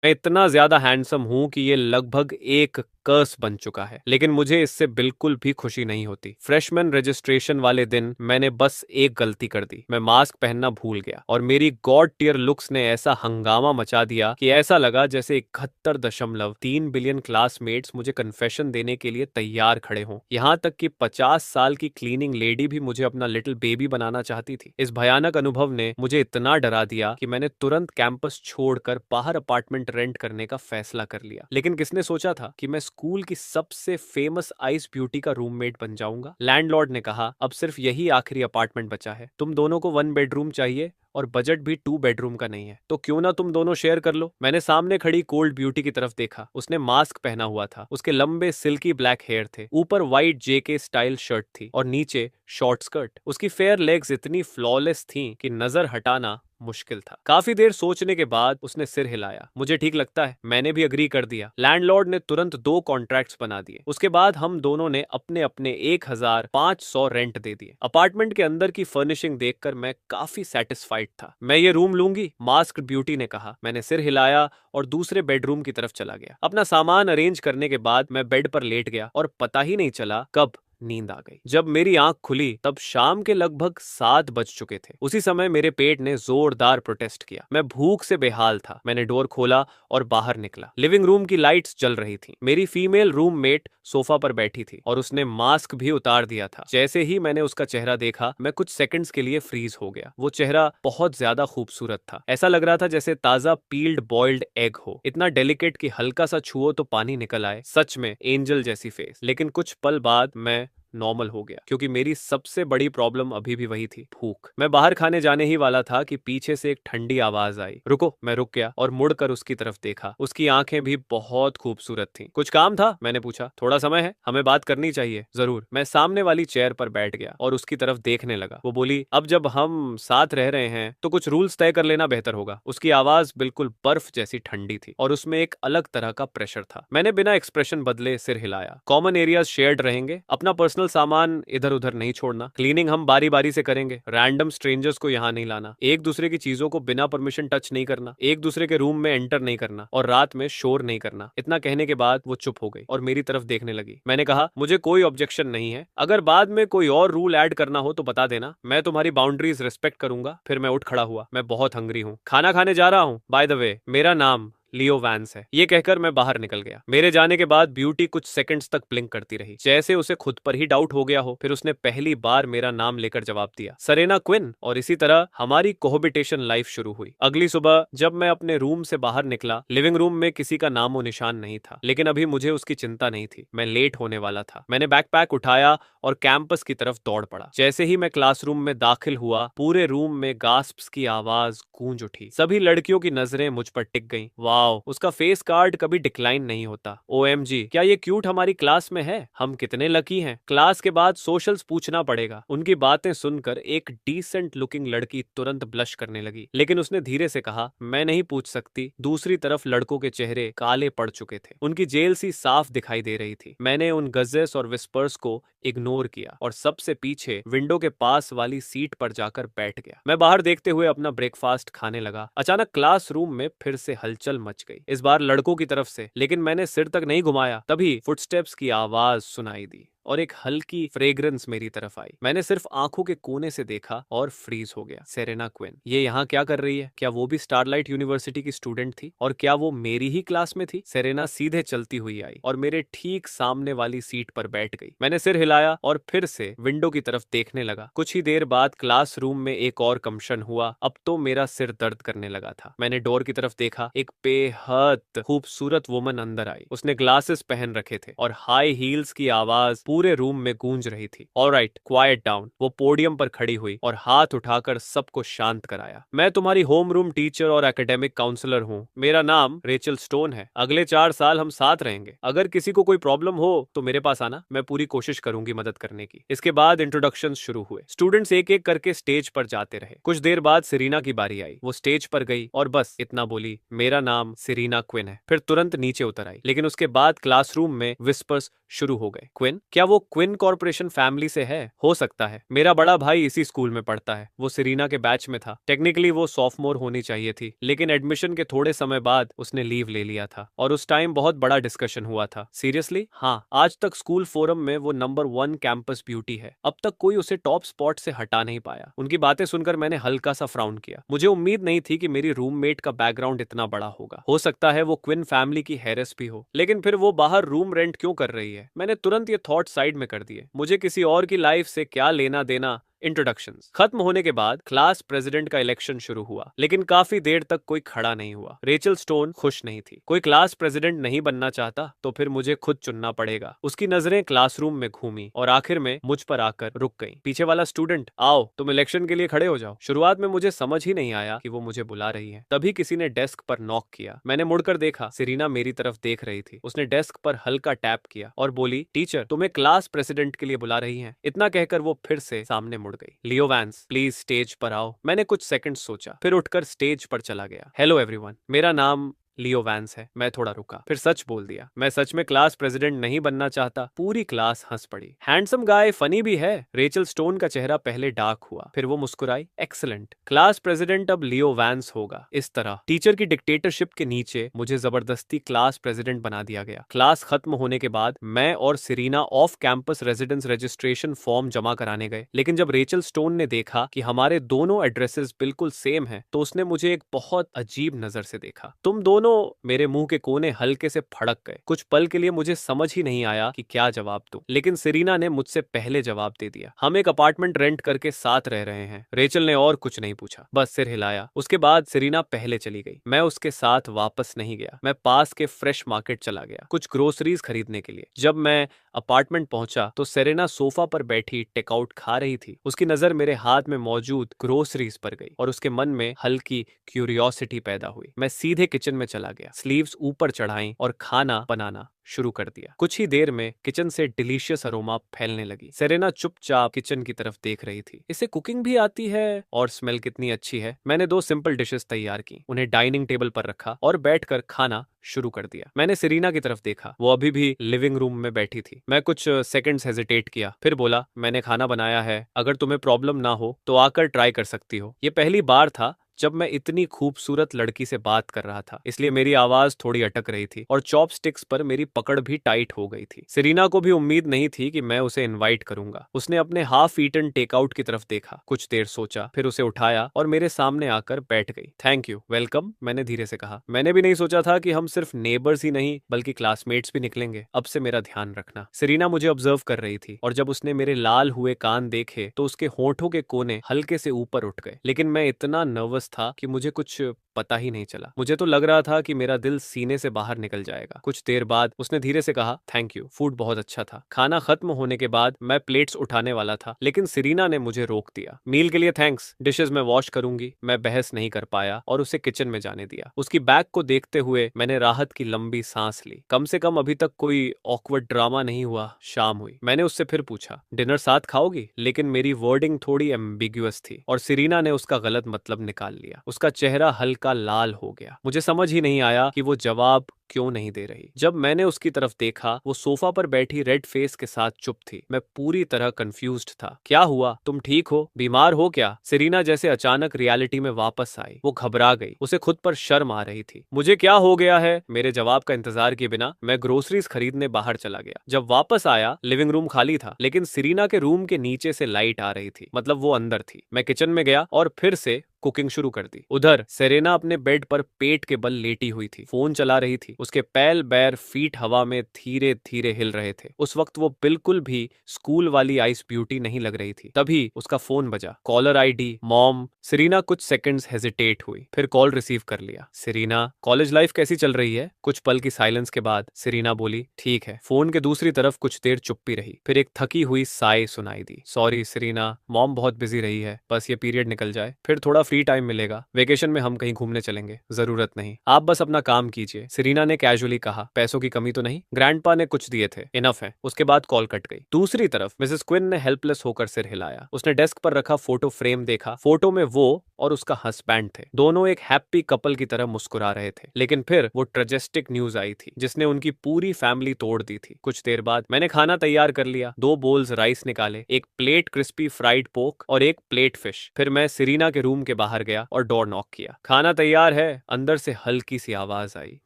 मैं इतना ज्यादा हैंडसम हूं कि ये लगभग एक कर्स बन चुका है, लेकिन मुझे इससे बिल्कुल भी खुशी नहीं होती। फ्रेशमैन रजिस्ट्रेशन वाले दिन मैंने बस एक गलती कर दी। मैं मास्क पहनना भूल गया और मेरी गॉड टियर लुक्स ने ऐसा हंगामा मचा दिया कि ऐसा लगा जैसे 71.3 बिलियन क्लासमेट्स मुझे कन्फेशन देने के लिए तैयार खड़े हों। यहाँ तक कि 50 साल की क्लीनिंग लेडी भी मुझे अपना लिटिल बेबी बनाना चाहती थी। इस भयानक अनुभव ने मुझे इतना डरा दिया कि मैंने तुरंत कैंपस छोड़कर बाहर अपार्टमेंट रेंट करने का फैसला कर लिया। लेकिन किसने सोचा था कि मैं स्कूल की सबसे फेमस आइस ब्यूटी का रूममेट बन जाऊंगा। लैंडलॉर्ड ने कहा, अब सिर्फ यही आखिरी अपार्टमेंट बचा है, तुम दोनों को 1 बेडरूम चाहिए और बजट भी 2 बेडरूम का नहीं है, तो क्यों ना तुम दोनों शेयर कर लो। मैंने सामने खड़ी कोल्ड ब्यूटी की तरफ देखा। उसने मास्क पहना हुआ था, उसके लंबे सिल्की ब्लैक हेयर थे, ऊपर वाइट जेके स्टाइल शर्ट थी और नीचे शॉर्ट स्कर्ट। उसकी फेयर लेग्स इतनी फ्लॉलेस थीं कि नजर हटाना मुश्किल था। काफी देर सोचने के बाद उसने सिर हिलाया। मुझे ठीक लगता है, मैंने भी अग्री कर दिया। लैंडलॉर्ड ने तुरंत 2 कॉन्ट्रैक्ट्स बना दिए। उसके बाद हम दोनों ने अपने अपने 1500 रेंट दे दिए। अपार्टमेंट के अंदर की फर्निशिंग देखकर मैं काफी सेटिस्फाइड था। मैं ये रूम लूंगी, मास्क ब्यूटी ने कहा। मैंने सिर हिलाया और दूसरे बेडरूम की तरफ चला गया। अपना सामान अरेंज करने के बाद मैं बेड पर लेट गया और पता ही नहीं चला कब नींद आ गई। जब मेरी आंख खुली तब शाम के लगभग 7 बज चुके थे। उसी समय मेरे पेट ने जोरदार प्रोटेस्ट किया। मैं भूख से बेहाल था। मैंने डोर खोला और बाहर निकला। लिविंग रूम की लाइट्स जल रही थी। मेरी फीमेल रूममेट सोफा पर बैठी थी और उसने मास्क भी उतार दिया था। जैसे ही मैंने उसका चेहरा देखा, मैं कुछ सेकंड्स के लिए फ्रीज हो गया। वो चेहरा बहुत ज्यादा खूबसूरत था। ऐसा लग रहा था जैसे ताजा पील्ड बॉइल्ड एग हो। इतना डेलिकेट कि हल्का सा छुओ तो पानी निकल आए। सच में एंजल जैसी फेस। लेकिन कुछ पल बाद मैं नॉर्मल हो गया, क्योंकि मेरी सबसे बड़ी प्रॉब्लम अभी भी वही थी, भूख। मैं बाहर खाने जाने ही वाला था कि पीछे से एक ठंडी आवाज आई। रुको। मैं रुक गया और मुड़कर उसकी तरफ देखा। उसकी आंखें भी बहुत खूबसूरत थीं। कुछ काम था? मैंने पूछा। थोड़ा समय है, हमें बात करनी चाहिए। जरूर। मैं सामने वाली चेयर पर बैठ गया और उसकी तरफ देखने लगा। वो बोली, अब जब हम साथ रह रहे हैं तो कुछ रूल्स तय कर लेना बेहतर होगा। उसकी आवाज बिल्कुल बर्फ जैसी ठंडी थी और उसमें एक अलग तरह का प्रेशर था। मैंने बिना एक्सप्रेशन बदले सिर हिलाया। कॉमन एरियाज शेयर्ड रहेंगे, अपना पर्सनल सामान इधर उधर नहीं छोड़ना, क्लीनिंग हम बारी बारी से करेंगे, रैंडम स्ट्रेंजर्स को यहाँ नहीं लाना, एक दूसरे की चीजों को बिना परमिशन टच नहीं करना, एक दूसरे के रूम में एंटर नहीं करना और रात में शोर नहीं करना। इतना कहने के बाद वो चुप हो गई और मेरी तरफ देखने लगी। मैंने कहा, मुझे कोई ऑब्जेक्शन नहीं है, अगर बाद में कोई और रूल ऐड करना हो तो बता देना, मैं तुम्हारी बाउंड्रीज रिस्पेक्ट करूंगा। फिर मैं उठ खड़ा हुआ। मैं बहुत हंग्री हूँ, खाना खाने जा रहा हूँ। बाय द वे, मेरा नाम लियो वैंस है। ये कहकर मैं बाहर निकल गया। मेरे जाने के बाद ब्यूटी कुछ सेकंड्स तक ब्लिंक करती रही, जैसे उसे खुद पर ही डाउट हो गया हो। फिर उसने पहली बार मेरा नाम लेकर जवाब दिया, सेरेना क्विन। और इसी तरह हमारी कोहबिटेशन लाइफ शुरू हुई। अगली सुबह जब मैं अपने रूम से बाहर निकला, लिविंग रूम में किसी का नामो निशान नहीं था। लेकिन अभी मुझे उसकी चिंता नहीं थी। मैं लेट होने वाला था। मैंने बैकपैक उठाया और कैंपस की तरफ दौड़ पड़ा। जैसे ही मैं क्लासरूम में दाखिल हुआ, पूरे रूम में गास्प्स की आवाज गूंज उठी। सभी लड़कियों की नजरें मुझ पर टिक गईं। वाओ, उसका फेस कार्ड कभी डिक्लाइन नहीं होता। ओएमजी, क्या ये क्यूट हमारी क्लास में है? हम कितने लकी हैं। क्लास के बाद सोशल्स पूछना पड़ेगा। उनकी बातें सुनकर एक डिसेंट लुकिंग लड़की तुरंत ब्लश करने लगी, लेकिन उसने धीरे से कहा, मैं नहीं पूछ सकती। दूसरी तरफ लड़कों के चेहरे काले पड़ चुके थे। उनकी जेल सी साफ दिखाई दे रही थी। मैंने उन गजेस और विस्पर्स को इग्नोर किया और सबसे पीछे विंडो के पास वाली सीट पर जाकर बैठ गया। मैं बाहर देखते हुए अपना ब्रेकफास्ट खाने लगा। अचानक क्लासरूम में फिर से हलचल मच गई, इस बार लड़कों की तरफ से। लेकिन मैंने सिर तक नहीं घुमाया, तभी फुटस्टेप्स की आवाज सुनाई दी और एक हल्की फ्रेग्रेंस मेरी तरफ आई। मैंने सिर्फ आंखों के कोने से देखा और फ्रीज हो गया। सेरेना क्विन, ये यहाँ क्या कर रही है? क्या वो भी स्टारलाइट यूनिवर्सिटी की स्टूडेंट थी? और क्या वो मेरी ही क्लास में थी? सेरेना सीधे चलती हुई आई और मेरे ठीक सामने वाली सीट पर बैठ गई। मैंने सिर हिलाया और फिर से विंडो की तरफ देखने लगा। कुछ ही देर बाद क्लासरूम में एक और कंशन हुआ। अब तो मेरा सिर दर्द करने लगा था। मैंने डोर की तरफ देखा। एक बेहद खूबसूरत वुमन अंदर आई। उसने ग्लासेस पहन रखे थे और हाई हील्स की आवाज पूरे रूम में गूंज रही थी। Alright, quite down. वो पोडियम पर खड़ी हुई और हाथ उठाकर सबको शांत कराया। मैं तुम्हारी होम रूम टीचर और एकेडमिक काउंसलर हूँ। मेरा नाम रेचल स्टोन है। अगले 4 साल हम साथ रहेंगे। अगर किसी को कोई प्रॉब्लम हो तो मेरे पास आना, मैं पूरी कोशिश करूंगी मदद करने की। इसके बाद इंट्रोडक्शन शुरू हुए। स्टूडेंट्स एक एक करके स्टेज पर जाते रहे। कुछ देर बाद सिरीना की बारी आई। वो स्टेज पर गई और बस इतना बोली, मेरा नाम सिरीना क्विन है। फिर तुरंत नीचे उतर आई। लेकिन उसके बाद क्लासरूम में विस्पर्स शुरू हो गए। क्विन, क्या क्या वो क्विन कॉर्पोरेशन फैमिली से है? हो सकता है। मेरा बड़ा भाई इसी स्कूल में पढ़ता है। वो सेरेना के बैच में था। टेक्निकली वो सॉफ्टमोर होनी चाहिए थी, लेकिन एडमिशन के थोड़े समय बाद उसने लीव ले लिया था और उस टाइम बहुत बड़ा डिस्कशन हुआ था। सीरियसली? हाँ, आज तक स्कूल फोरम में वो नंबर 1 कैंपस ब्यूटी है। अब तक कोई उसे टॉप स्पॉट से हटा नहीं पाया। उनकी बातें सुनकर मैंने हल्का सा फ्राउन किया। मुझे उम्मीद नहीं थी कि मेरी रूममेट का बैकग्राउंड इतना बड़ा होगा। हो सकता है वो क्विन फैमिली की हेiress भी हो, लेकिन फिर वो बाहर रूम रेंट क्यों कर रही है? मैंने तुरंत ये थॉट साइड में कर दिए। मुझे किसी और की लाइफ से क्या लेना देना। इंट्रोडक्शंस खत्म होने के बाद क्लास प्रेसिडेंट का इलेक्शन शुरू हुआ, लेकिन काफी देर तक कोई खड़ा नहीं हुआ। रेचल स्टोन खुश नहीं थी। कोई क्लास प्रेसिडेंट नहीं बनना चाहता तो फिर मुझे खुद चुनना पड़ेगा। उसकी नजरें क्लासरूम में घूमी और आखिर में मुझ पर आकर रुक गईं। पीछे वाला स्टूडेंट, आओ तुम इलेक्शन के लिए खड़े हो जाओ। शुरुआत में मुझे समझ ही नहीं आया कि वो मुझे बुला रही है। तभी किसी ने डेस्क पर नॉक किया। मैंने मुड़कर देखा, सेरेना मेरी तरफ देख रही थी। उसने डेस्क पर हल्का टैप किया और बोली, टीचर तुम्हें क्लास प्रेसिडेंट के लिए बुला रही हैं। इतना कहकर वो फिर से सामने मुड़ गई। लियो वैंस, प्लीज स्टेज पर आओ। मैंने कुछ सेकंड सोचा, फिर उठकर स्टेज पर चला गया। हेलो एवरीवन, मेरा नाम लियो वैंस है। मैं थोड़ा रुका, फिर सच बोल दिया, मैं सच में क्लास प्रेसिडेंट नहीं बनना चाहता। पूरी क्लास हंस पड़ी। हैंडसम गाय, फनी भी है। रेचल स्टोन का चेहरा पहले डार्क हुआ, फिर वो मुस्कुराई। एक्सीलेंट, क्लास प्रेसिडेंट अब लियो वैंस होगा। इस तरह टीचर की डिक्टेटरशिप के नीचे मुझे जबरदस्ती क्लास प्रेसिडेंट बना दिया गया। क्लास खत्म होने के बाद मैं और Serena off campus residence registration form जमा कराने गए, लेकिन जब रेचल स्टोन ने देखा कि हमारे दोनों एड्रेसेस बिल्कुल सेम हैं, तो उसने मुझे एक बहुत अजीब नजर से देखा। तुम दोनों, मेरे मुंह के कोने हल्के से फड़क गए। कुछ पल के लिए मुझे समझ ही नहीं आया कि क्या जवाब दूं, लेकिन सेरेना ने मुझसे पहले जवाब दे दिया। हम एक अपार्टमेंट रेंट करके साथ रह रहे हैं। रेचल ने और कुछ नहीं पूछा, बस सिर हिलाया। उसके बाद सेरेना पहले चली गई। मैं उसके साथ वापस नहीं गया। मैं पास के फ्रेश मार्केट चला गया कुछ ग्रोसरीज खरीदने के लिए। जब मैं अपार्टमेंट पहुंचा तो सेरेना सोफा पर बैठी टेकआउट खा रही थी। उसकी नजर मेरे हाथ में मौजूद ग्रोसरीज पर गई और उसके मन में हल्की क्यूरियोसिटी पैदा हुई। मैं सीधे किचन में चला गया, स्लीव्स ऊपर चढ़ाई और खाना बनाना शुरू कर दिया। कुछ ही देर में किचन से डिलीशियस अरोमा फैलने लगी। सेरेना चुपचाप किचन की तरफ देख रही थी। इसे कुकिंग भी आती है और स्मेल कितनी अच्छी है। मैंने 2 सिंपल डिशेस तैयार की, उन्हें डाइनिंग टेबल पर रखा और बैठकर खाना शुरू कर दिया। मैंने सेरेना की तरफ देखा, वो अभी भी लिविंग रूम में बैठी थी। मैं कुछ सेकंड्स हेजिटेट किया, फिर बोला, मैंने खाना बनाया है, अगर तुम्हें प्रॉब्लम ना हो तो आकर ट्राई कर सकती हो। ये पहली बार था जब मैं इतनी खूबसूरत लड़की से बात कर रहा था, इसलिए मेरी आवाज थोड़ी अटक रही थी और चॉपस्टिक्स पर मेरी पकड़ भी टाइट हो गई थी। सेरेना को भी उम्मीद नहीं थी कि मैं उसे इनवाइट करूंगा। उसने अपने हाफ ईटन टेकआउट की तरफ देखा, कुछ देर सोचा, फिर उसे उठाया और मेरे सामने आकर बैठ गई। थैंक यू, वेलकम, मैंने धीरे से कहा। मैंने भी नहीं सोचा था कि हम सिर्फ नेबर्स ही नहीं बल्कि क्लासमेट्स भी निकलेंगे। अब से मेरा ध्यान रखना। सेरेना मुझे ऑब्जर्व कर रही थी और जब उसने मेरे लाल हुए कान देखे तो उसके होंठों के कोने हल्के से ऊपर उठ गए, लेकिन मैं इतना नर्वस था कि मुझे कुछ पता ही नहीं चला। मुझे तो लग रहा था कि मेरा दिल सीने से बाहर निकल जाएगा। कुछ देर बाद उसने धीरे से कहा, थैंक यू, फूड बहुत अच्छा था। खाना खत्म होने के बाद मैं प्लेट्स उठाने वाला था, लेकिन सेरेना ने मुझे रोक दिया। मील के लिए थैंक्स, डिशेस मैं वॉश करूंगी। मैं बहस नहीं कर पाया और उसे किचन में जाने दिया। उसकी बैग को देखते हुए मैंने राहत की लंबी सांस ली। कम से कम अभी तक कोई ऑकवर्ड ड्रामा नहीं हुआ। शाम हुई। मैंने उससे फिर पूछा, डिनर साथ खाओगी? लेकिन मेरी वर्डिंग थोड़ी एम्बिग्युअस थी और सेरेना ने उसका गलत मतलब निकाल लिया। उसका चेहरा हल्का लाल हो गया। मुझे समझ ही नहीं आया कि वो जवाब क्यों नहीं दे रही। जब मैंने उसकी तरफ देखा, वो सोफा पर बैठी रेड फेस के साथ चुप थी। मैं पूरी तरह कंफ्यूज्ड था। क्या हुआ? तुम ठीक हो? बीमार हो क्या? सेरेना जैसे अचानक रियलिटी में वापस आई। वो घबरा गई। उसे खुद पर शर्म आ रही थी। मुझे क्या हो गया है? मेरे जवाब का इंतजार किए बिना मैं ग्रोसरीज खरीदने बाहर चला गया। जब वापस आया, लिविंग रूम खाली था, लेकिन सेरेना के रूम के नीचे से लाइट आ रही थी, मतलब वो अंदर थी। मैं किचन में गया और फिर से कुकिंग शुरू कर दी। उधर सेरेना अपने बेड पर पेट के बल लेटी हुई थी, फोन चला रही थी। उसके पैल बैर फीट हवा में धीरे धीरे हिल रहे थे। उस वक्त वो बिल्कुल भी स्कूल वाली आइस ब्यूटी नहीं लग रही थी। तभी उसका फोन बजा। Caller ID mom. सेरेना कुछ सेकंड्स हेजिटेट हुई, फिर कॉल रिसीव कर लिया। सेरेना, कॉलेज लाइफ कैसी चल रही है? कुछ पल की साइलेंस के बाद सेरेना बोली, ठीक है। फोन के दूसरी तरफ कुछ देर चुप्पी रही, फिर एक थकी हुई साय सुनाई दी। सॉरी सेरेना, मॉम बहुत बिजी रही है, बस ये पीरियड निकल जाए, फिर थोड़ा फ्री टाइम मिलेगा, वेकेशन में हम कहीं घूमने चलेंगे। जरूरत नहीं, आप बस अपना काम कीजिए, सेरेना ने कैजुअली कहा। पैसों की कमी तो नहीं? ग्रैंडपा ने कुछ दिए थे, इनफ है। उसके बाद कॉल कट गई। दूसरी तरफ मिसेस क्विन ने हेल्पलेस होकर सिर हिलाया। उसने डेस्क पर रखा फोटो फ्रेम देखा। फोटो में वो और उसका हस्बैंड थे। दोनों एक हैप्पी कपल की तरह मुस्कुरा रहे थे। लेकिन फिर वो ट्रेजेस्टिक न्यूज आई थी जिसने उनकी पूरी फैमिली तोड़ दी थी। कुछ देर बाद मैंने खाना तैयार कर लिया। 2 बोल्स राइस निकाले, एक प्लेट क्रिस्पी फ्राइड पोक और एक प्लेट फिश। फिर मैं सेरेना के रूम के बाहर गया और डोर नॉक किया। खाना तैयार है, अंदर से हल्की सी आवाज आई।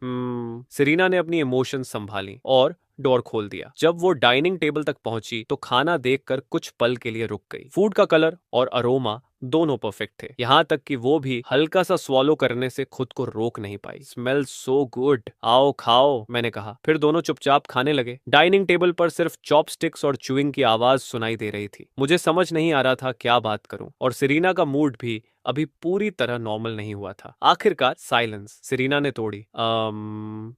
सेरेना ने अपनी इमोशन संभाली और डोर खोल दिया। जब वो डाइनिंग टेबल तक पहुंची तो खाना देखकर कुछ पल के लिए रुक गई। फूड का कलर और अरोमा दोनों परफेक्ट थे, यहाँ तक कि वो भी हल्का सा स्वॉलो करने से खुद को रोक नहीं पाई। स्मेल सो गुड, आओ खाओ, मैंने कहा। फिर दोनों चुपचाप खाने लगे। डाइनिंग टेबल पर सिर्फ चॉपस्टिक्स और च्यूइंग की आवाज सुनाई दे रही थी। मुझे समझ नहीं आ रहा था क्या बात करूं, और सेरेना का मूड भी अभी पूरी तरह नॉर्मल नहीं हुआ था। आखिरकार साइलेंस। सेरेना ने तोड़ी।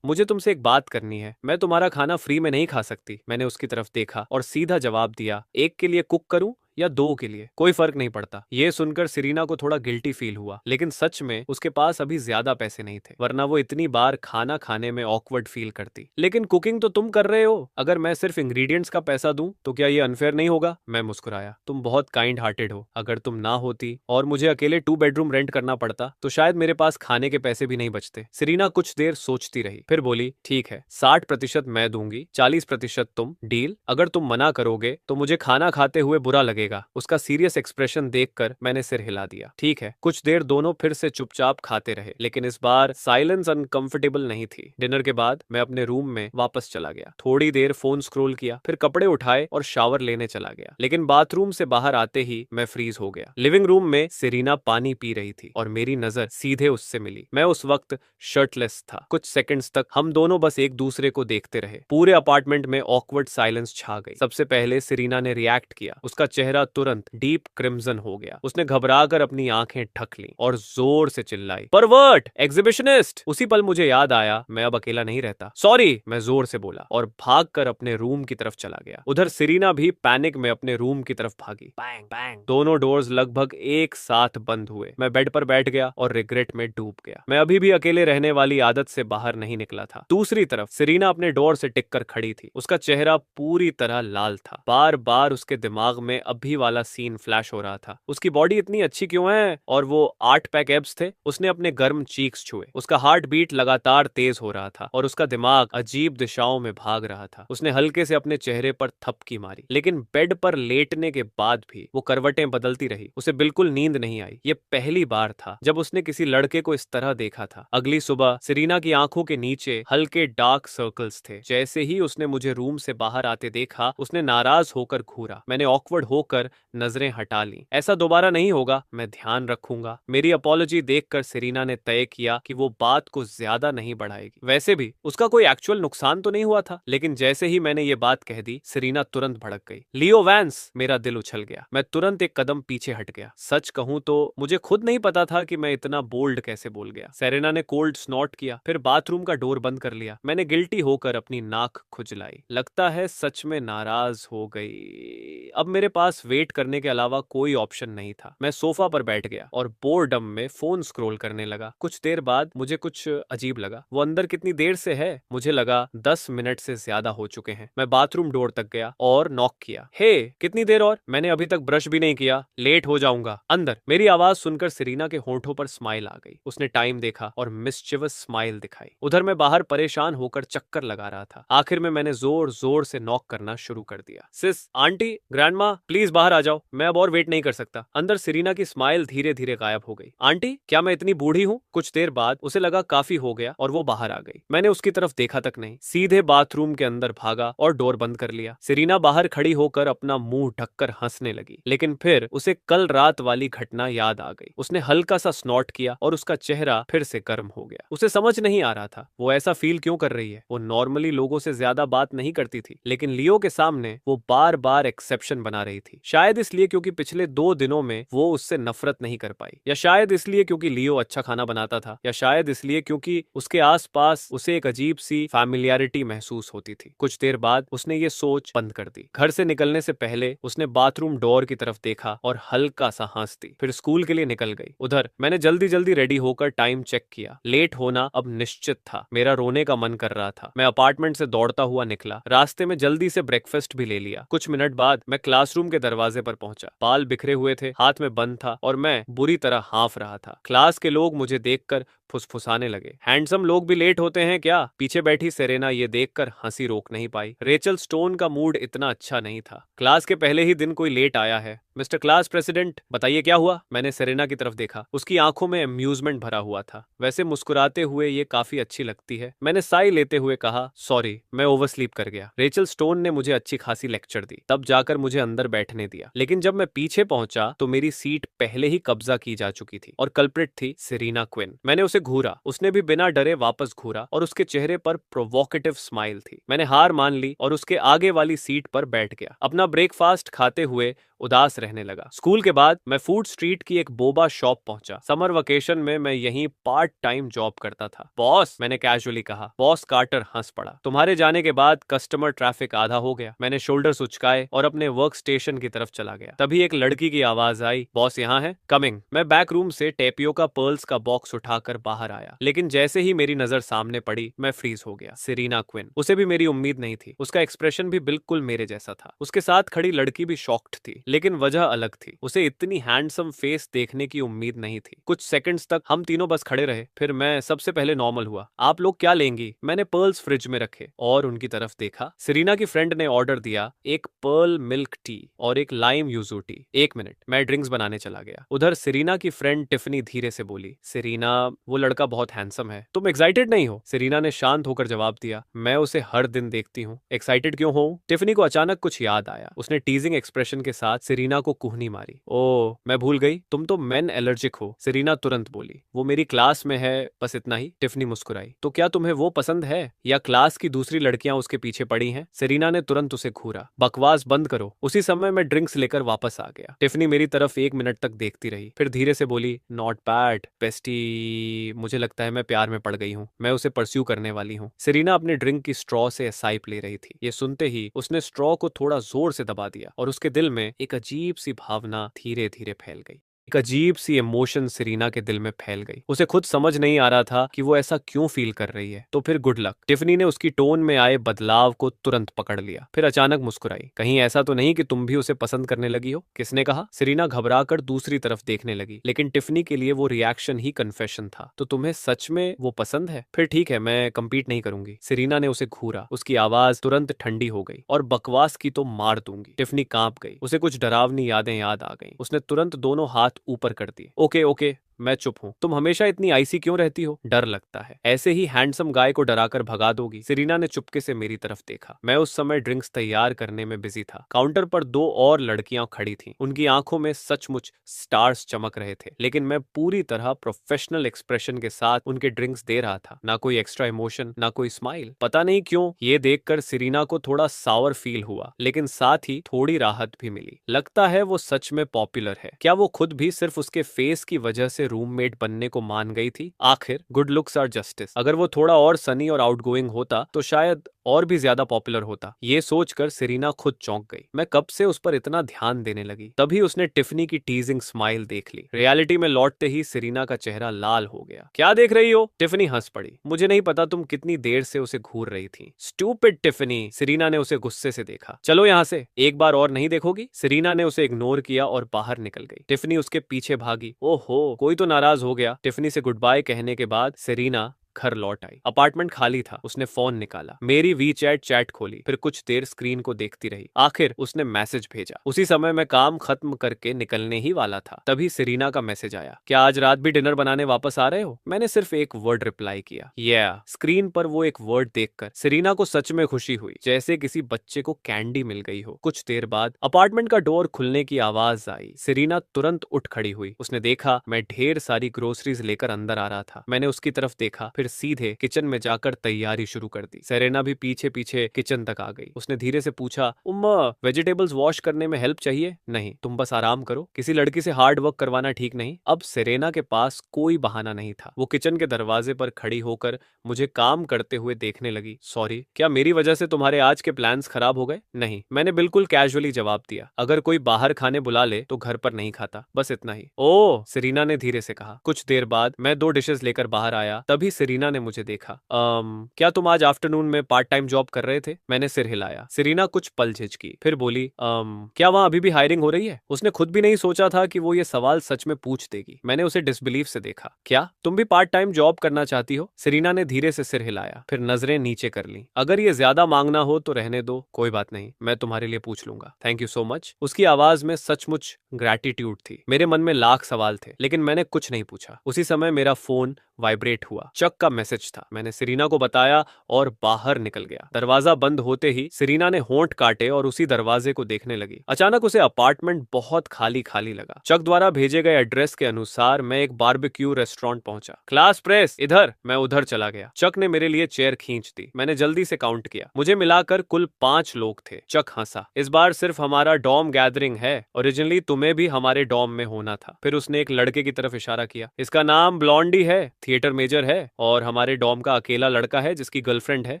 मुझे तुमसे एक बात करनी है। मैं तुम्हारा खाना फ्री में नहीं खा सकती। मैंने उसकी तरफ देखा और सीधा जवाब दिया, एक के लिए कुक करूं या 2 के लिए, कोई फर्क नहीं पड़ता। ये सुनकर सेरेना को थोड़ा गिल्टी फील हुआ, लेकिन सच में उसके पास अभी ज्यादा पैसे नहीं थे, वरना वो इतनी बार खाना खाने में ऑकवर्ड फील करती। लेकिन कुकिंग तो तुम कर रहे हो, अगर मैं सिर्फ इंग्रेडिएंट्स का पैसा दूं तो क्या ये अनफेयर नहीं होगा? मैं मुस्कुराया। तुम बहुत काइंड हार्टेड हो। अगर तुम ना होती और मुझे अकेले 2 बेडरूम रेंट करना पड़ता तो शायद मेरे पास खाने के पैसे भी नहीं बचते। सेरेना कुछ देर सोचती रही, फिर बोली, ठीक है, 60% मैं दूंगी, 40% तुम। डील? अगर तुम मना करोगे तो मुझे खाना खाते हुए बुरा लगेगा। उसका सीरियस एक्सप्रेशन देखकर मैंने सिर हिला दिया। ठीक है। कुछ देर दोनों फिर से चुपचाप खाते रहे, लेकिन इस बार साइलेंस अनकंफर्टेबल नहीं थी। डिनर के बाद मैं अपने रूम में वापस चला गया। थोड़ी देर फोन स्क्रॉल किया, फिर कपड़े उठाए और शावर लेने चला गया। लेकिन बाथरूम से बाहर आते ही मैं फ्रीज हो गया। लिविंग रूम में सेरेना पानी पी रही थी और मेरी नजर सीधे उससे मिली। मैं उस वक्त शर्टलेस था। कुछ सेकंड्स तक हम दोनों बस एक दूसरे को देखते रहे। पूरे अपार्टमेंट में ऑकवर्ड साइलेंस छा गई। सबसे पहले सेरेना ने रिएक्ट किया। उसका चेहरा तुरंत डीप क्रिम्सन हो गया। उसने घबराकर अपनी आंखें ढक लीं और जोर से चिल्लाई, परवर्ट, एग्जिबिशनिस्ट। उसी पल मुझे याद आया मैं अब अकेला नहीं रहता। सॉरी, मैं जोर से बोला और भागकर अपने रूम की तरफ चला गया। उधर सेरेना भी पैनिक में अपने रूम की तरफ भागी। बैंग बैंग, दोनों डोर्स लगभग एक साथ बंद हुए। मैं बेड पर बैठ गया और रिग्रेट में डूब गया। मैं अभी भी अकेले रहने वाली आदत से बाहर नहीं निकला था। दूसरी तरफ सेरेना अपने डोर से टिक कर खड़ी थी। उसका चेहरा पूरी तरह लाल था। बार बार उसके दिमाग में अभी वाला सीन फ्लैश हो रहा था। उसकी बॉडी इतनी अच्छी क्यों है? और वो 8 पैक एब्स थे। उसने अपने गर्म चीक्स छुए। उसका हार्ट बीट लगातार तेज हो रहा था और उसका दिमाग अजीब दिशाओं में भाग रहा था। उसने हल्के से अपने चेहरे पर थपकी मारी, लेकिन बेड पर लेटने के बाद भी वो करवटें बदलती रही। उसे बिल्कुल नींद नहीं आई। ये पहली बार था जब उसने किसी लड़के को इस तरह देखा था। अगली सुबह सेरेना की आंखों के नीचे हल्के डार्क सर्कल्स थे। जैसे ही उसने मुझे रूम से बाहर आते देखा, उसने नाराज होकर घूरा। मैंने ऑकवर्ड होकर नजरें हटा ली। ऐसा दोबारा नहीं होगा, मैं ध्यान रखूंगा। मेरी अपॉलॉजी देखकर सेरेना ने तय किया कि वो बात को ज्यादा नहीं बढ़ाएगी। वैसे भी उसका कोई एक्चुअल नुकसान तो नहीं हुआ था। लेकिन जैसे ही मैंने ये बात कह दी, सेरेना तुरंत भड़क गई। लियो वैंस, मेरा दिल उछल गया। मैं तुरंत एक कदम पीछे हट गया। सच कहूं तो मुझे खुद नहीं पता था कि मैं इतना बोल्ड कैसे बोल गया। सेरेना ने कोल्ड स्नॉट किया, फिर बाथरूम का डोर बंद कर लिया। मैंने गिल्टी होकर अपनी नाक खुजलाई। लगता है सच में नाराज हो गई। अब मेरे पास वेट करने के अलावा कोई ऑप्शन नहीं था। मैं सोफा पर बैठ गया और बोर्डम में फोन स्क्रॉल करने लगा। कुछ देर बाद मुझे कुछ अजीब लगा। वो अंदर कितनी देर से है? मुझे लगा 10 मिनट से ज्यादा हो चुके हैं। मैं बाथरूम डोर तक गया और नॉक किया। हे, कितनी देर और? मैंने अभी तक ब्रश भी नहीं किया, लेट हो जाऊंगा। अंदर। मेरी आवाज सुनकर सेरेना के होंठों पर स्माइल आ गई। उसने टाइम देखा और मिस्चिवस स्माइल दिखाई। उधर मैं बाहर परेशान होकर चक्कर लगा रहा था। आखिर में मैंने जोर जोर से नॉक करना शुरू कर दिया। सिस, आंटी, ग्रैंडमा, प्लीज बाहर आ जाओ, मैं अब और वेट नहीं कर सकता। अंदर सेरेना की स्माइल धीरे धीरे गायब हो गई। आंटी, क्या मैं इतनी बूढ़ी हूँ? कुछ देर बाद उसे लगा काफी हो गया और वो बाहर आ गई। मैंने उसकी तरफ देखा तक नहीं, सीधे बाथरूम के अंदर भागा और डोर बंद कर लिया। सेरेना बाहर खड़ी होकर अपना मुंह ढककर हंसने लगी, लेकिन फिर उसे कल रात वाली घटना याद आ गई। उसने हल्का सा स्नॉट किया और उसका चेहरा फिर से गर्म हो गया। उसे समझ नहीं आ रहा था वो ऐसा फील क्यों कर रही है। वो नॉर्मली लोगों से ज्यादा बात नहीं करती थी, लेकिन लियो के सामने वो बार बार एक्सेप्शन बना रही थी। थी। शायद इसलिए क्योंकि पिछले 2 दिनों में वो उससे नफरत नहीं कर पाई, या शायद इसलिए क्योंकि लियो अच्छा खाना बनाता था, या शायद इसलिए क्योंकि उसके आसपास उसे एक अजीब सी फैमिलियरिटी महसूस होती थी। कुछ देर बाद उसने ये सोच बंद कर दी। घर से निकलने से पहले उसने बाथरूम डोर की तरफ देखा और हल्का सा हंस दी, फिर स्कूल के लिए निकल गई। उधर मैंने जल्दी जल्दी रेडी होकर टाइम चेक किया। लेट होना अब निश्चित था। मेरा रोने का मन कर रहा था। मैं अपार्टमेंट से दौड़ता हुआ निकला। रास्ते में जल्दी से ब्रेकफास्ट भी ले लिया। कुछ मिनट बाद मैं क्लासरूम के दरवाजे पर पहुंचा। बाल बिखरे हुए थे, हाथ में बंद था और मैं बुरी तरह हांफ रहा था। क्लास के लोग मुझे देखकर फुसफुसाने लगे। हैंडसम लोग भी लेट होते हैं क्या? पीछे बैठी सेरेना ये देखकर हंसी रोक नहीं पाई। रेचल स्टोन का मूड इतना अच्छा नहीं था। क्लास के पहले ही दिन कोई लेट आया है। मिस्टर क्लास प्रेसिडेंट, बताइए क्या हुआ? मैंने सेरेना की तरफ देखा। उसकी आंखों में अम्यूजमेंट भरा हुआ था। वैसे मुस्कुराते हुए ये काफी अच्छी लगती है। मैंने साई लेते हुए कहा, सॉरी, मैं ओवरस्लीप कर गया। रेचल स्टोन ने मुझे अच्छी खासी लेक्चर दी, तब जाकर मुझे अंदर बैठने दिया। लेकिन जब मैं पीछे पहुंचा तो मेरी सीट पहले ही कब्जा की जा चुकी थी और कल्प्रिट थी सेरेना क्विन। मैंने उसे घूरा। उसने भी बिना डरे वापस घूरा और उसके चेहरे पर प्रोवोकेटिव स्माइल थी। मैंने हार मान ली और उसके आगे वाली सीट पर बैठ गया, अपना ब्रेकफास्ट खाते हुए उदास रहने लगा। स्कूल के बाद मैं फूड स्ट्रीट की एक बोबा शॉप पहुंचा। समर वेकेशन में मैं यहीं पार्ट टाइम जॉब करता था। बॉस, मैंने कैजुअली कहा। बॉस कार्टर हंस पड़ा। तुम्हारे जाने के बाद कस्टमर ट्रैफिक आधा हो गया। मैंने शोल्डर उचकाए और अपने वर्क स्टेशन की तरफ चला गया। तभी एक लड़की की आवाज आई, बॉस यहाँ है? कमिंग। मैं बैक रूम से टेपियोका पर्ल्स का बॉक्स उठाकर बाहर आया, लेकिन जैसे ही मेरी नजर सामने पड़ी मैं फ्रीज हो गया। Serena Quinn. उसे भी मेरी उम्मीद नहीं थी। उसका एक्सप्रेशन भी बिल्कुल मेरे जैसा था। उसके साथ खड़ी लड़की भी शॉक्ड थी, लेकिन वजह अलग थी। उसे इतनी हैंडसम फेस देखने की उम्मीद नहीं थी। कुछ सेकंड्स तक हम तीनों बस खड़े रहे। फिर मैं सबसे पहले नॉर्मल हुआ। आप लोग क्या लेंगी? मैंने पर्ल्स फ्रिज में रखे और उनकी तरफ देखा। सेरेना की फ्रेंड ने ऑर्डर दिया, एक पर्ल मिल्क टी और एक लाइम यूजू टी। 1 मिनट, मैं ड्रिंक्स बनाने चला गया। उधर सेरेना की फ्रेंड टिफनी धीरे से बोली, सेरेना, वो लड़का बहुत हैंडसम है, तुम एक्साइटेड नहीं हो? सेरेना ने शांत होकर जवाब दिया, मैं उसे हर दिन देखती हूँ, एक्साइटेड क्यों हो? टिफनी को अचानक कुछ याद आया। उसने टीजिंग एक्सप्रेशन के साथ सेरेना को कुहनी मारी। ओ, मैं भूल गई, तुम तो मेन एलर्जिक हो। सेरेना तुरंत बोली, वो मेरी क्लास में है, बस इतना ही। टिफनी मुस्कुराई। तो क्या तुम्हें वो पसंद है या क्लास की दूसरी लड़कियां उसके पीछे पड़ी हैं? सेरेना ने तुरंत उसे घूरा। बकवास बंद करो। उसी समय मैं ड्रिंक्स लेकर वापस आ गया। टिफनी मेरी तरफ 1 मिनट तक देखती रही, फिर धीरे से बोली, नॉट बैड बेस्टी, मुझे लगता है मैं प्यार में पड़ गई हूँ, मैं उसे परस्यू करने वाली हूँ। सेरेना अपने ड्रिंक की स्ट्रॉ से साइप ले रही थी। ये सुनते ही उसने स्ट्रॉ को थोड़ा जोर से दबा दिया और उसके दिल में एक अजीब सी भावना धीरे धीरे फैल गई। एक अजीब सी इमोशन सेरेना के दिल में फैल गई। उसे खुद समझ नहीं आ रहा था कि वो ऐसा क्यों फील कर रही है। तो फिर गुड लक। टिफनी ने उसकी टोन में आए बदलाव को तुरंत पकड़ लिया, फिर अचानक मुस्कुराई। कहीं ऐसा तो नहीं कि तुम भी उसे पसंद करने लगी हो? किसने कहा? सेरेना घबराकर दूसरी तरफ देखने लगी, लेकिन टिफनी के लिए वो रिएक्शन ही कन्फेशन था। तो तुम्हें सच में वो पसंद है? फिर ठीक है, मैं कम्पीट नहीं करूंगी। सेरेना ने उसे घूरा। उसकी आवाज तुरंत ठंडी हो गई, और बकवास की तो मार दूंगी। टिफनी कांप गई। उसे कुछ डरावनी यादें याद आ गईं। उसने तुरंत दोनों हाथ ऊपर कर दिए। ओके ओके, मैं चुप हूँ। तुम हमेशा इतनी आइसी क्यों रहती हो? डर लगता है। ऐसे ही हैंडसम गाय को डराकर भगा दोगी? सेरेना ने चुपके से मेरी तरफ देखा। मैं उस समय ड्रिंक्स तैयार करने में बिजी था। काउंटर पर 2 और लड़कियां खड़ी थीं। उनकी आंखों में सचमुच स्टार्स चमक रहे थे, लेकिन मैं पूरी तरह प्रोफेशनल एक्सप्रेशन के साथ उनके ड्रिंक्स दे रहा था। ना कोई एक्स्ट्रा इमोशन, ना कोई स्माइल। पता नहीं क्यों ये देखकर सेरेना को थोड़ा सावर फील हुआ, लेकिन साथ ही थोड़ी राहत भी मिली। लगता है वो सच में पॉपुलर है। क्या वो खुद भी सिर्फ उसके फेस की वजह से रूममेट बनने को मान गई थी? आखिर गुड लुक्स आर जस्टिस। अगर वो थोड़ा और सनी और आउटगोइंग होता तो शायद और भी ज्यादा पॉपुलर होता। ये सोचकर सेरेना खुद चौंक गई। मैं कब से उस पर इतना ध्यान देने लगी? तभी उसने टिफनी की टीजिंग स्माइल देख ली। रियलिटी में लौटते ही सेरेना का चेहरा लाल हो गया। क्या देख रही हो? टिफनी हंस पड़ी। मुझे नहीं पता तुम कितनी देर से उसे घूर रही थी। Stupid Tiffany. सेरेना ने उसे गुस्से से देखा। चलो यहाँ से, एक बार और नहीं देखोगी? सेरेना ने उसे इग्नोर किया और बाहर निकल गई। टिफनी उसके पीछे भागी। ओहो, कोई तो नाराज हो गया। टिफनी से गुड बाय कहने के बाद सेरेना घर लौट आई। अपार्टमेंट खाली था। उसने फोन निकाला, मेरी वीचैट चैट खोली, फिर कुछ देर स्क्रीन को देखती रही। आखिर उसने मैसेज भेजा। उसी समय मैं काम खत्म करके निकलने ही वाला था, तभी सेरेना का मैसेज आया, क्या आज रात भी डिनर बनाने वापस आ रहे हो? मैंने सिर्फ एक वर्ड रिप्लाई किया, yeah। स्क्रीन पर वो एक वर्ड देखकर सेरेना को सच में खुशी हुई, जैसे किसी बच्चे को कैंडी मिल गई हो। कुछ देर बाद अपार्टमेंट का डोर खुलने की आवाज आई। सेरेना तुरंत उठ खड़ी हुई। उसने देखा मैं ढेर सारी ग्रोसरीज लेकर अंदर आ रहा था। मैंने उसकी तरफ देखा, फिर सीधे किचन में जाकर तैयारी शुरू कर दी। सेरेना भी पीछे पीछे किचन तक आ गई। उसने धीरे से पूछा, उम्मा वेजिटेबल्स वॉश करने में हेल्प चाहिए? नहीं, तुम बस आराम करो, किसी लड़की से हार्ड वर्क करवाना ठीक नहीं। अब सेरेना के पास कोई बहाना नहीं था। वो किचन के दरवाजे पर खड़ी होकर मुझे काम करते हुए देखने लगी। सॉरी, क्या मेरी वजह से तुम्हारे आज के प्लान्स खराब हो गए? नहीं, मैंने बिल्कुल कैजुअली जवाब दिया। अगर कोई बाहर खाने बुला ले तो घर पर नहीं खाता, बस इतना ही। ओह, सेरेना ने धीरे से कहा। कुछ देर बाद मैं 2 डिशेस लेकर बाहर आया, तभी सेरेना ने मुझे देखा। क्या तुम आज आफ्टरनून में पार्ट टाइम जॉब कर रहे थे? मैंने सिर हिलाया। सेरेना कुछ पल झिझकी, फिर बोली, क्या वहां अभी भी हायरिंग हो रही है? उसने खुद भी नहीं सोचा था कि वो ये सवाल सच में पूछ देगी। मैंने उसे डिसबिलीफ से देखा। क्या तुम भी पार्ट टाइम जॉब करना चाहती हो? सेरेना ने धीरे से सिर हिलाया, फिर नजरें नीचे कर ली। अगर ये ज्यादा मांगना हो तो रहने दो, कोई बात नहीं, मैं तुम्हारे लिए पूछ लूंगा। Thank you so much. उसकी आवाज में सचमुच ग्रैटिट्यूड थी। मेरे मन में लाख सवाल थे, लेकिन मैंने कुछ नहीं पूछा। उसी समय मेरा फोन वाइब्रेट हुआ। चक का मैसेज था। मैंने सेरेना को बताया और बाहर निकल गया। दरवाजा बंद होते ही सेरेना ने होंठ काटे और उसी दरवाजे को देखने लगी। अचानक उसे अपार्टमेंट बहुत खाली खाली लगा। चक द्वारा भेजे गए एड्रेस के अनुसार मैं एक बारबेक्यू रेस्टोरेंट पहुंचा। क्लास प्रेस इधर। मैं उधर चला गया। चक ने मेरे लिए चेयर खींच दी। मैंने जल्दी से काउंट किया। मुझे मिलाकर कुल 5 लोग थे। चक हंसा। इस बार सिर्फ हमारा डॉम गैदरिंग है, ओरिजिनली तुम्हें भी हमारे डॉम में होना था। फिर उसने एक लड़के की तरफ इशारा किया। इसका नाम ब्लॉन्डी है, थिएटर मेजर है और हमारे डॉम का अकेला लड़का है जिसकी गर्लफ्रेंड है।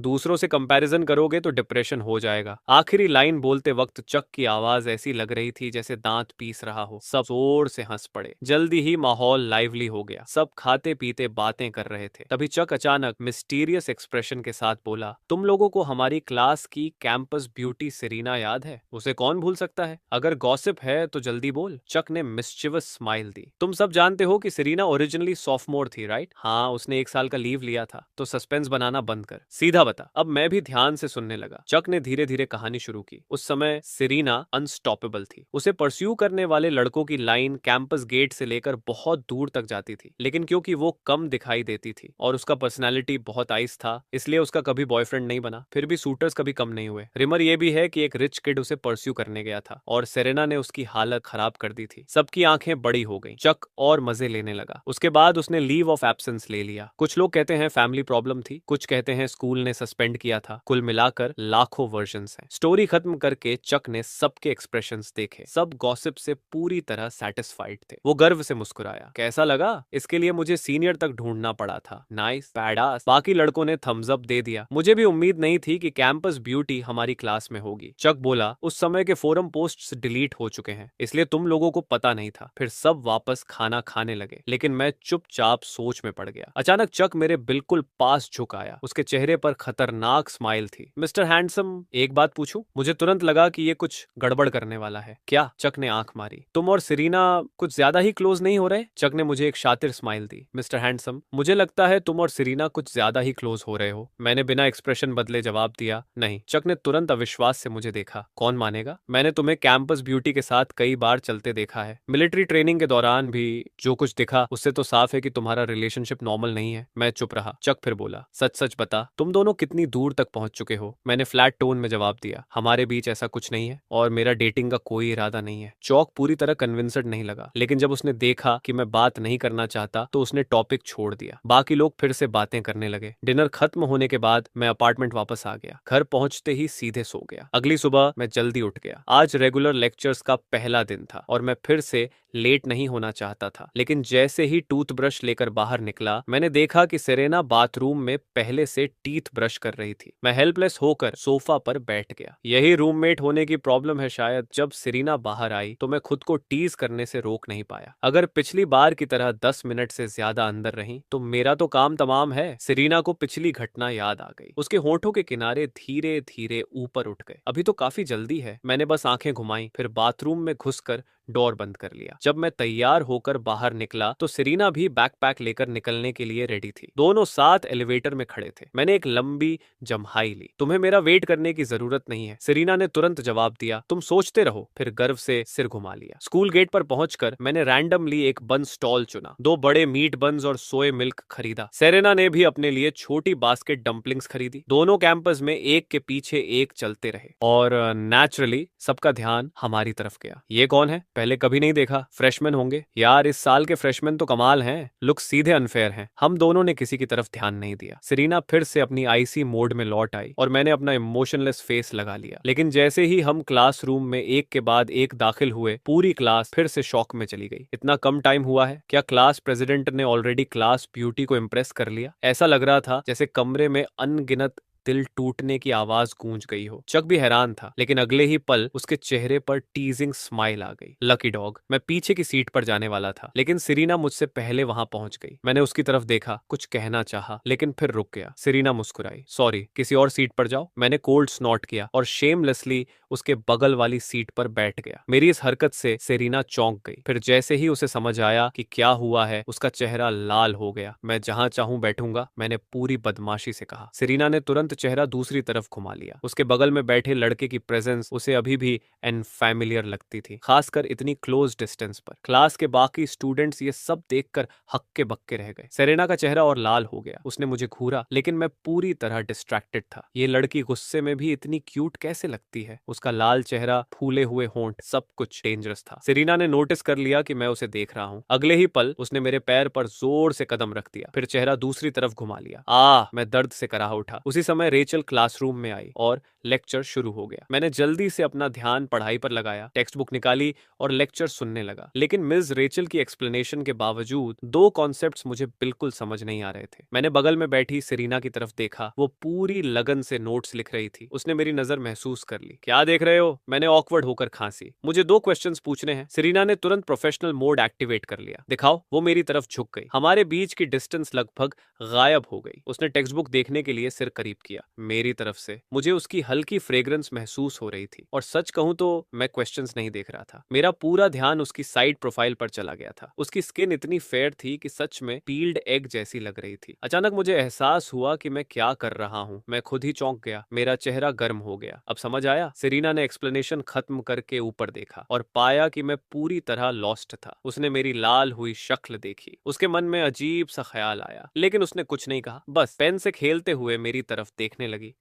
दूसरों से कंपैरिजन करोगे तो डिप्रेशन हो जाएगा। आखिरी लाइन बोलते वक्त चक की आवाज ऐसी लग रही थी जैसे दांत पीस रहा हो। सब जोर से हंस पड़े। जल्दी ही माहौल लाइवली हो गया। सब खाते पीते बातें कर रहे थे। तभी चक अचानक मिस्टीरियस एक्सप्रेशन के साथ बोला, तुम लोगों को हमारी क्लास की कैंपस ब्यूटी सेरेना याद है? उसे कौन भूल सकता है? अगर गॉसिप है तो जल्दी बोल। चक ने मिस्चिवस स्माइल दी। तुम सब जानते हो कि सेरेना ओरिजिनली सॉफ्टमोर थी, राइट? हाँ, उसने 1 साल का लीव लिया था। तो सस्पेंस बनाना बंद कर, सीधा बता। अब मैं भी ध्यान से सुनने लगा। चक ने धीरे धीरे कहानी शुरू की। उस समय सेरेना अनस्टॉपेबल थी। उसे परस्यू करने वाले लड़कों की लाइन कैंपस गेट से लेकर बहुत दूर तक जाती थी, लेकिन क्योंकि वो कम दिखाई देती थी और उसका पर्सनैलिटी बहुत आइस था, इसलिए उसका कभी बॉयफ्रेंड नहीं बना। फिर भी सूटर्स कभी कम नहीं हुए। रिमर ये भी है कि एक रिच किड उसे परस्यू करने गया था और सेरेना ने उसकी हालत खराब कर दी थी। सबकी आंखें बड़ी हो गईं। चक और मजे लेने लगा। उसके बाद उसने लीव ऑफ एब्सेंस ले लिया। कुछ लोग कहते हैं फैमिली प्रॉब्लम थी, कुछ कहते हैं स्कूल ने सस्पेंड किया था। कुल मिलाकर लाखों वर्जन्स हैं। स्टोरी खत्म करके चक ने सबके एक्सप्रेशंस देखे। सब गॉसिप से पूरी तरह सेटिस्फाइड थे। वो गर्व से मुस्कुराया। कैसा लगा? इसके लिए मुझे सीनियर तक ढूंढना पड़ा था। Nice, badass. बाकी लड़कों ने थम्स अप दे दिया। मुझे भी उम्मीद नहीं थी कि कैंपस ब्यूटी हमारी क्लास में होगी। चक बोला, उस समय के फोरम पोस्ट्स डिलीट हो चुके हैं, इसलिए तुम लोगों को पता नहीं था। फिर सब वापस खाना खाने लगे, लेकिन मैं चुपचाप सोच में पड़ गया। अचानक चक मेरे बिल्कुल पास झुक आया। उसके चेहरे पर खतरनाक स्माइल थी। मिस्टर हैंडसम, एक बात पूछूं? मुझे तुरंत लगा कि ये कुछ गड़बड़ करने वाला है। क्या? चक ने आंख मारी। तुम और सेरेना कुछ ज्यादा ही क्लोज नहीं हो रहे? चक ने मुझे एक शातिर स्माइल दी। मिस्टर हैंडसम, मुझे लगता है तुम और सेरेना कुछ ज्यादा ही क्लोज हो रहे हो। मैंने बिना एक्सप्रेशन बदले जवाब दिया। नहीं। चक ने तुरंत अविश्वास से मुझे देखा। कौन मानेगा, मैंने तुम्हें कैंपस ब्यूटी के साथ कई बार चलते देखा है। मिलिट्री ट्रेनिंग के दौरान भी जो कुछ दिखा उससे तो साफ है कि तुम्हारा रिलेशनशिप नॉर्मल नहीं है। मैं चुप रहा। चक फिर बोला, सच सच बता, तुम दोनों कितनी दूर तक पहुंच चुके हो? मैंने फ्लैट टोन में जवाब दिया, हमारे बीच ऐसा कुछ नहीं है और मेरा डेटिंग का कोई इरादा नहीं है। चौक पूरी तरह कन्विंस्ड नहीं लगा, लेकिन जब उसने देखा कि मैं बात नहीं करना चाहता तो उसने टॉपिक छोड़ दिया। बाकी लोग फिर से बातें करने लगे। डिनर खत्म होने के बाद मैं अपार्टमेंट वापस आ गया। घर पहुंचते ही सीधे सो गया। अगली सुबह मैं जल्दी उठ गया। आज रेगुलर लेक्चर्स का पहला दिन था और मैं फिर से लेट नहीं होना चाहता था। लेकिन जैसे ही टूथब्रश लेकर बाहर निकला, मैंने देखा कि सेरेना बाथरूम में पहले से टीथ ब्रश कर रही थी। मैं हेल्पलेस होकर सोफा पर बैठ गया। यही रूममेट होने की प्रॉब्लम है शायद। जब सेरेना बाहर आई तो मैं खुद को टीज करने से रोक नहीं पाया। अगर पिछली बार की तरह 10 मिनट से ज्यादा अंदर रही तो मेरा तो काम तमाम है। सेरेना को पिछली घटना याद आ गई। उसके होठों के किनारे धीरे धीरे ऊपर उठ गए। अभी तो काफी जल्दी है। मैंने बस आंखें घुमाई, फिर बाथरूम में घुसकर डोर बंद कर लिया। जब मैं तैयार होकर बाहर निकला तो सेरेना भी बैकपैक लेकर निकलने के लिए रेडी थी। दोनों साथ एलिवेटर में खड़े थे। मैंने एक लंबी जम्हाई ली। तुम्हें मेरा वेट करने की जरूरत नहीं है, सेरेना ने तुरंत जवाब दिया। तुम सोचते रहो। फिर गर्व से सिर घुमा लिया। स्कूल गेट पर पहुंचकर मैंने रैंडमली एक बन स्टॉल चुना। 2 बड़े मीट बन्स और सोए मिल्क खरीदा। सेरेना ने भी अपने लिए छोटी बास्केट डम्पलिंग्स खरीदी। दोनों कैंपस में एक के पीछे एक चलते रहे और नेचुरली सबका ध्यान हमारी तरफ गया। ये कौन है? पहले कभी नहीं देखा, फ्रेशमैन होंगे यार, इस साल के फ्रेशमैन तो कमाल हैं, लुक सीधे अनफेयर हैं। हम दोनों ने किसी की तरफ ध्यान नहीं दिया। सेरेना फिर से अपनी आईसी मोड में लौट आई और मैंने अपना इमोशनलेस फेस लगा लिया। लेकिन जैसे ही हम क्लासरूम में एक के बाद एक दाखिल हुए, पूरी क्लास फिर से शॉक में चली गई। इतना कम टाइम हुआ है, क्या क्लास प्रेसिडेंट ने ऑलरेडी क्लास ब्यूटी को इम्प्रेस कर लिया? ऐसा लग रहा था जैसे कमरे में अनगिनत दिल टूटने की आवाज गूंज गई हो। चक भी हैरान था, लेकिन अगले ही पल उसके चेहरे पर टीजिंग स्माइल आ गई। Lucky dog. मैं पीछे की सीट पर जाने वाला था, लेकिन सेरेना मुझसे पहले वहां पहुंच गई। मैंने उसकी तरफ देखा, कुछ कहना चाहा, लेकिन फिर रुक गया। सेरेना मुस्कुराई। सॉरी, किसी और सीट पर जाओ। मैंने कोल्ड स्नॉट किया और शेमलेसली उसके बगल वाली सीट पर बैठ गया। मेरी इस हरकत से सेरेना चौंक गई। फिर जैसे ही उसे समझ आया कि क्या हुआ है, उसका चेहरा लाल हो गया। मैं जहां चाहूं बैठूंगा, मैंने पूरी बदमाशी से कहा। सेरेना ने तुरंत चेहरा दूसरी तरफ घुमा लिया। उसके बगल में बैठे लड़के की प्रेजेंस उसे अभी भी अनफैमिलियर लगती थी, खासकर इतनी क्लोज डिस्टेंस पर। क्लास के बाकी स्टूडेंट्स ये सब देखकर हक्के बक्के रह गए। सेरेना का चेहरा और लाल हो गया। उसने मुझे घूरा, लेकिन मैं पूरी तरह डिस्ट्रैक्टेड था। ये लड़की गुस्से में भी इतनी क्यूट कैसे लगती है? उसका लाल चेहरा, फूले हुए होंठ, सब कुछ डेंजरस था। सेरेना ने नोटिस कर लिया कि मैं उसे देख रहा हूं। अगले ही पल उसने मेरे पैर पर जोर से कदम रख दिया, फिर चेहरा दूसरी तरफ घुमा लिया। मैं दर्द से कराह उठा। उसी समय रेचल क्लासरूम में आई और लेक्चर शुरू हो गया। मैंने जल्दी से अपना ध्यान पढ़ाई पर लगाया, टेक्स्ट बुक निकाली और लेक्चर सुनने लगा। लेकिन मिस रेचल की एक्सप्लेनेशन के बावजूद दो कॉन्सेप्ट्स मुझे बिल्कुल समझ नहीं आ रहे थे। मैंने बगल में बैठी सेरेना की तरफ देखा। वो पूरी लगन से नोट्स लिख रही थी। उसने मेरी नजर महसूस कर ली। क्या देख रहे हो? मैंने ऑकवर्ड होकर खांसी। मुझे 2 क्वेश्चंस पूछने हैं। सेरेना ने तुरंत प्रोफेशनल मोड एक्टिवेट कर लिया। दिखाओ। वो मेरी तरफ झुक गई। हमारे बीच की डिस्टेंस लगभग गायब हो गई। उसने टेक्स्ट बुक देखने के लिए सिर करीब किया। मेरी तरफ से मुझे उसकी हल्की फ्रेग्रेंस महसूस हो रही थी, और सच कहूं तो मैं क्वेश्चंस नहीं देख रहा था। मेरा पूरा ध्यान उसकी साइड प्रोफाइल पर चला गया था। उसकी स्किन इतनी फेयर थी कि सच में पील्ड एग जैसी लग रही थी। अचानक मुझे एहसास हुआ कि मैं क्या कर रहा हूं। मैं खुद ही चौंक गया। मेरा चेहरा गर्म हो गया। अब समझ आया? सेरेना ने एक्सप्लेनेशन खत्म करके ऊपर देखा और पाया कि मैं पूरी तरह लॉस्ट था। उसने मेरी लाल हुई शक्ल देखी। उसके मन में अजीब सा ख्याल आया, लेकिन उसने कुछ नहीं कहा, बस पेन से खेलते हुए मेरी तरफ देखने लगी।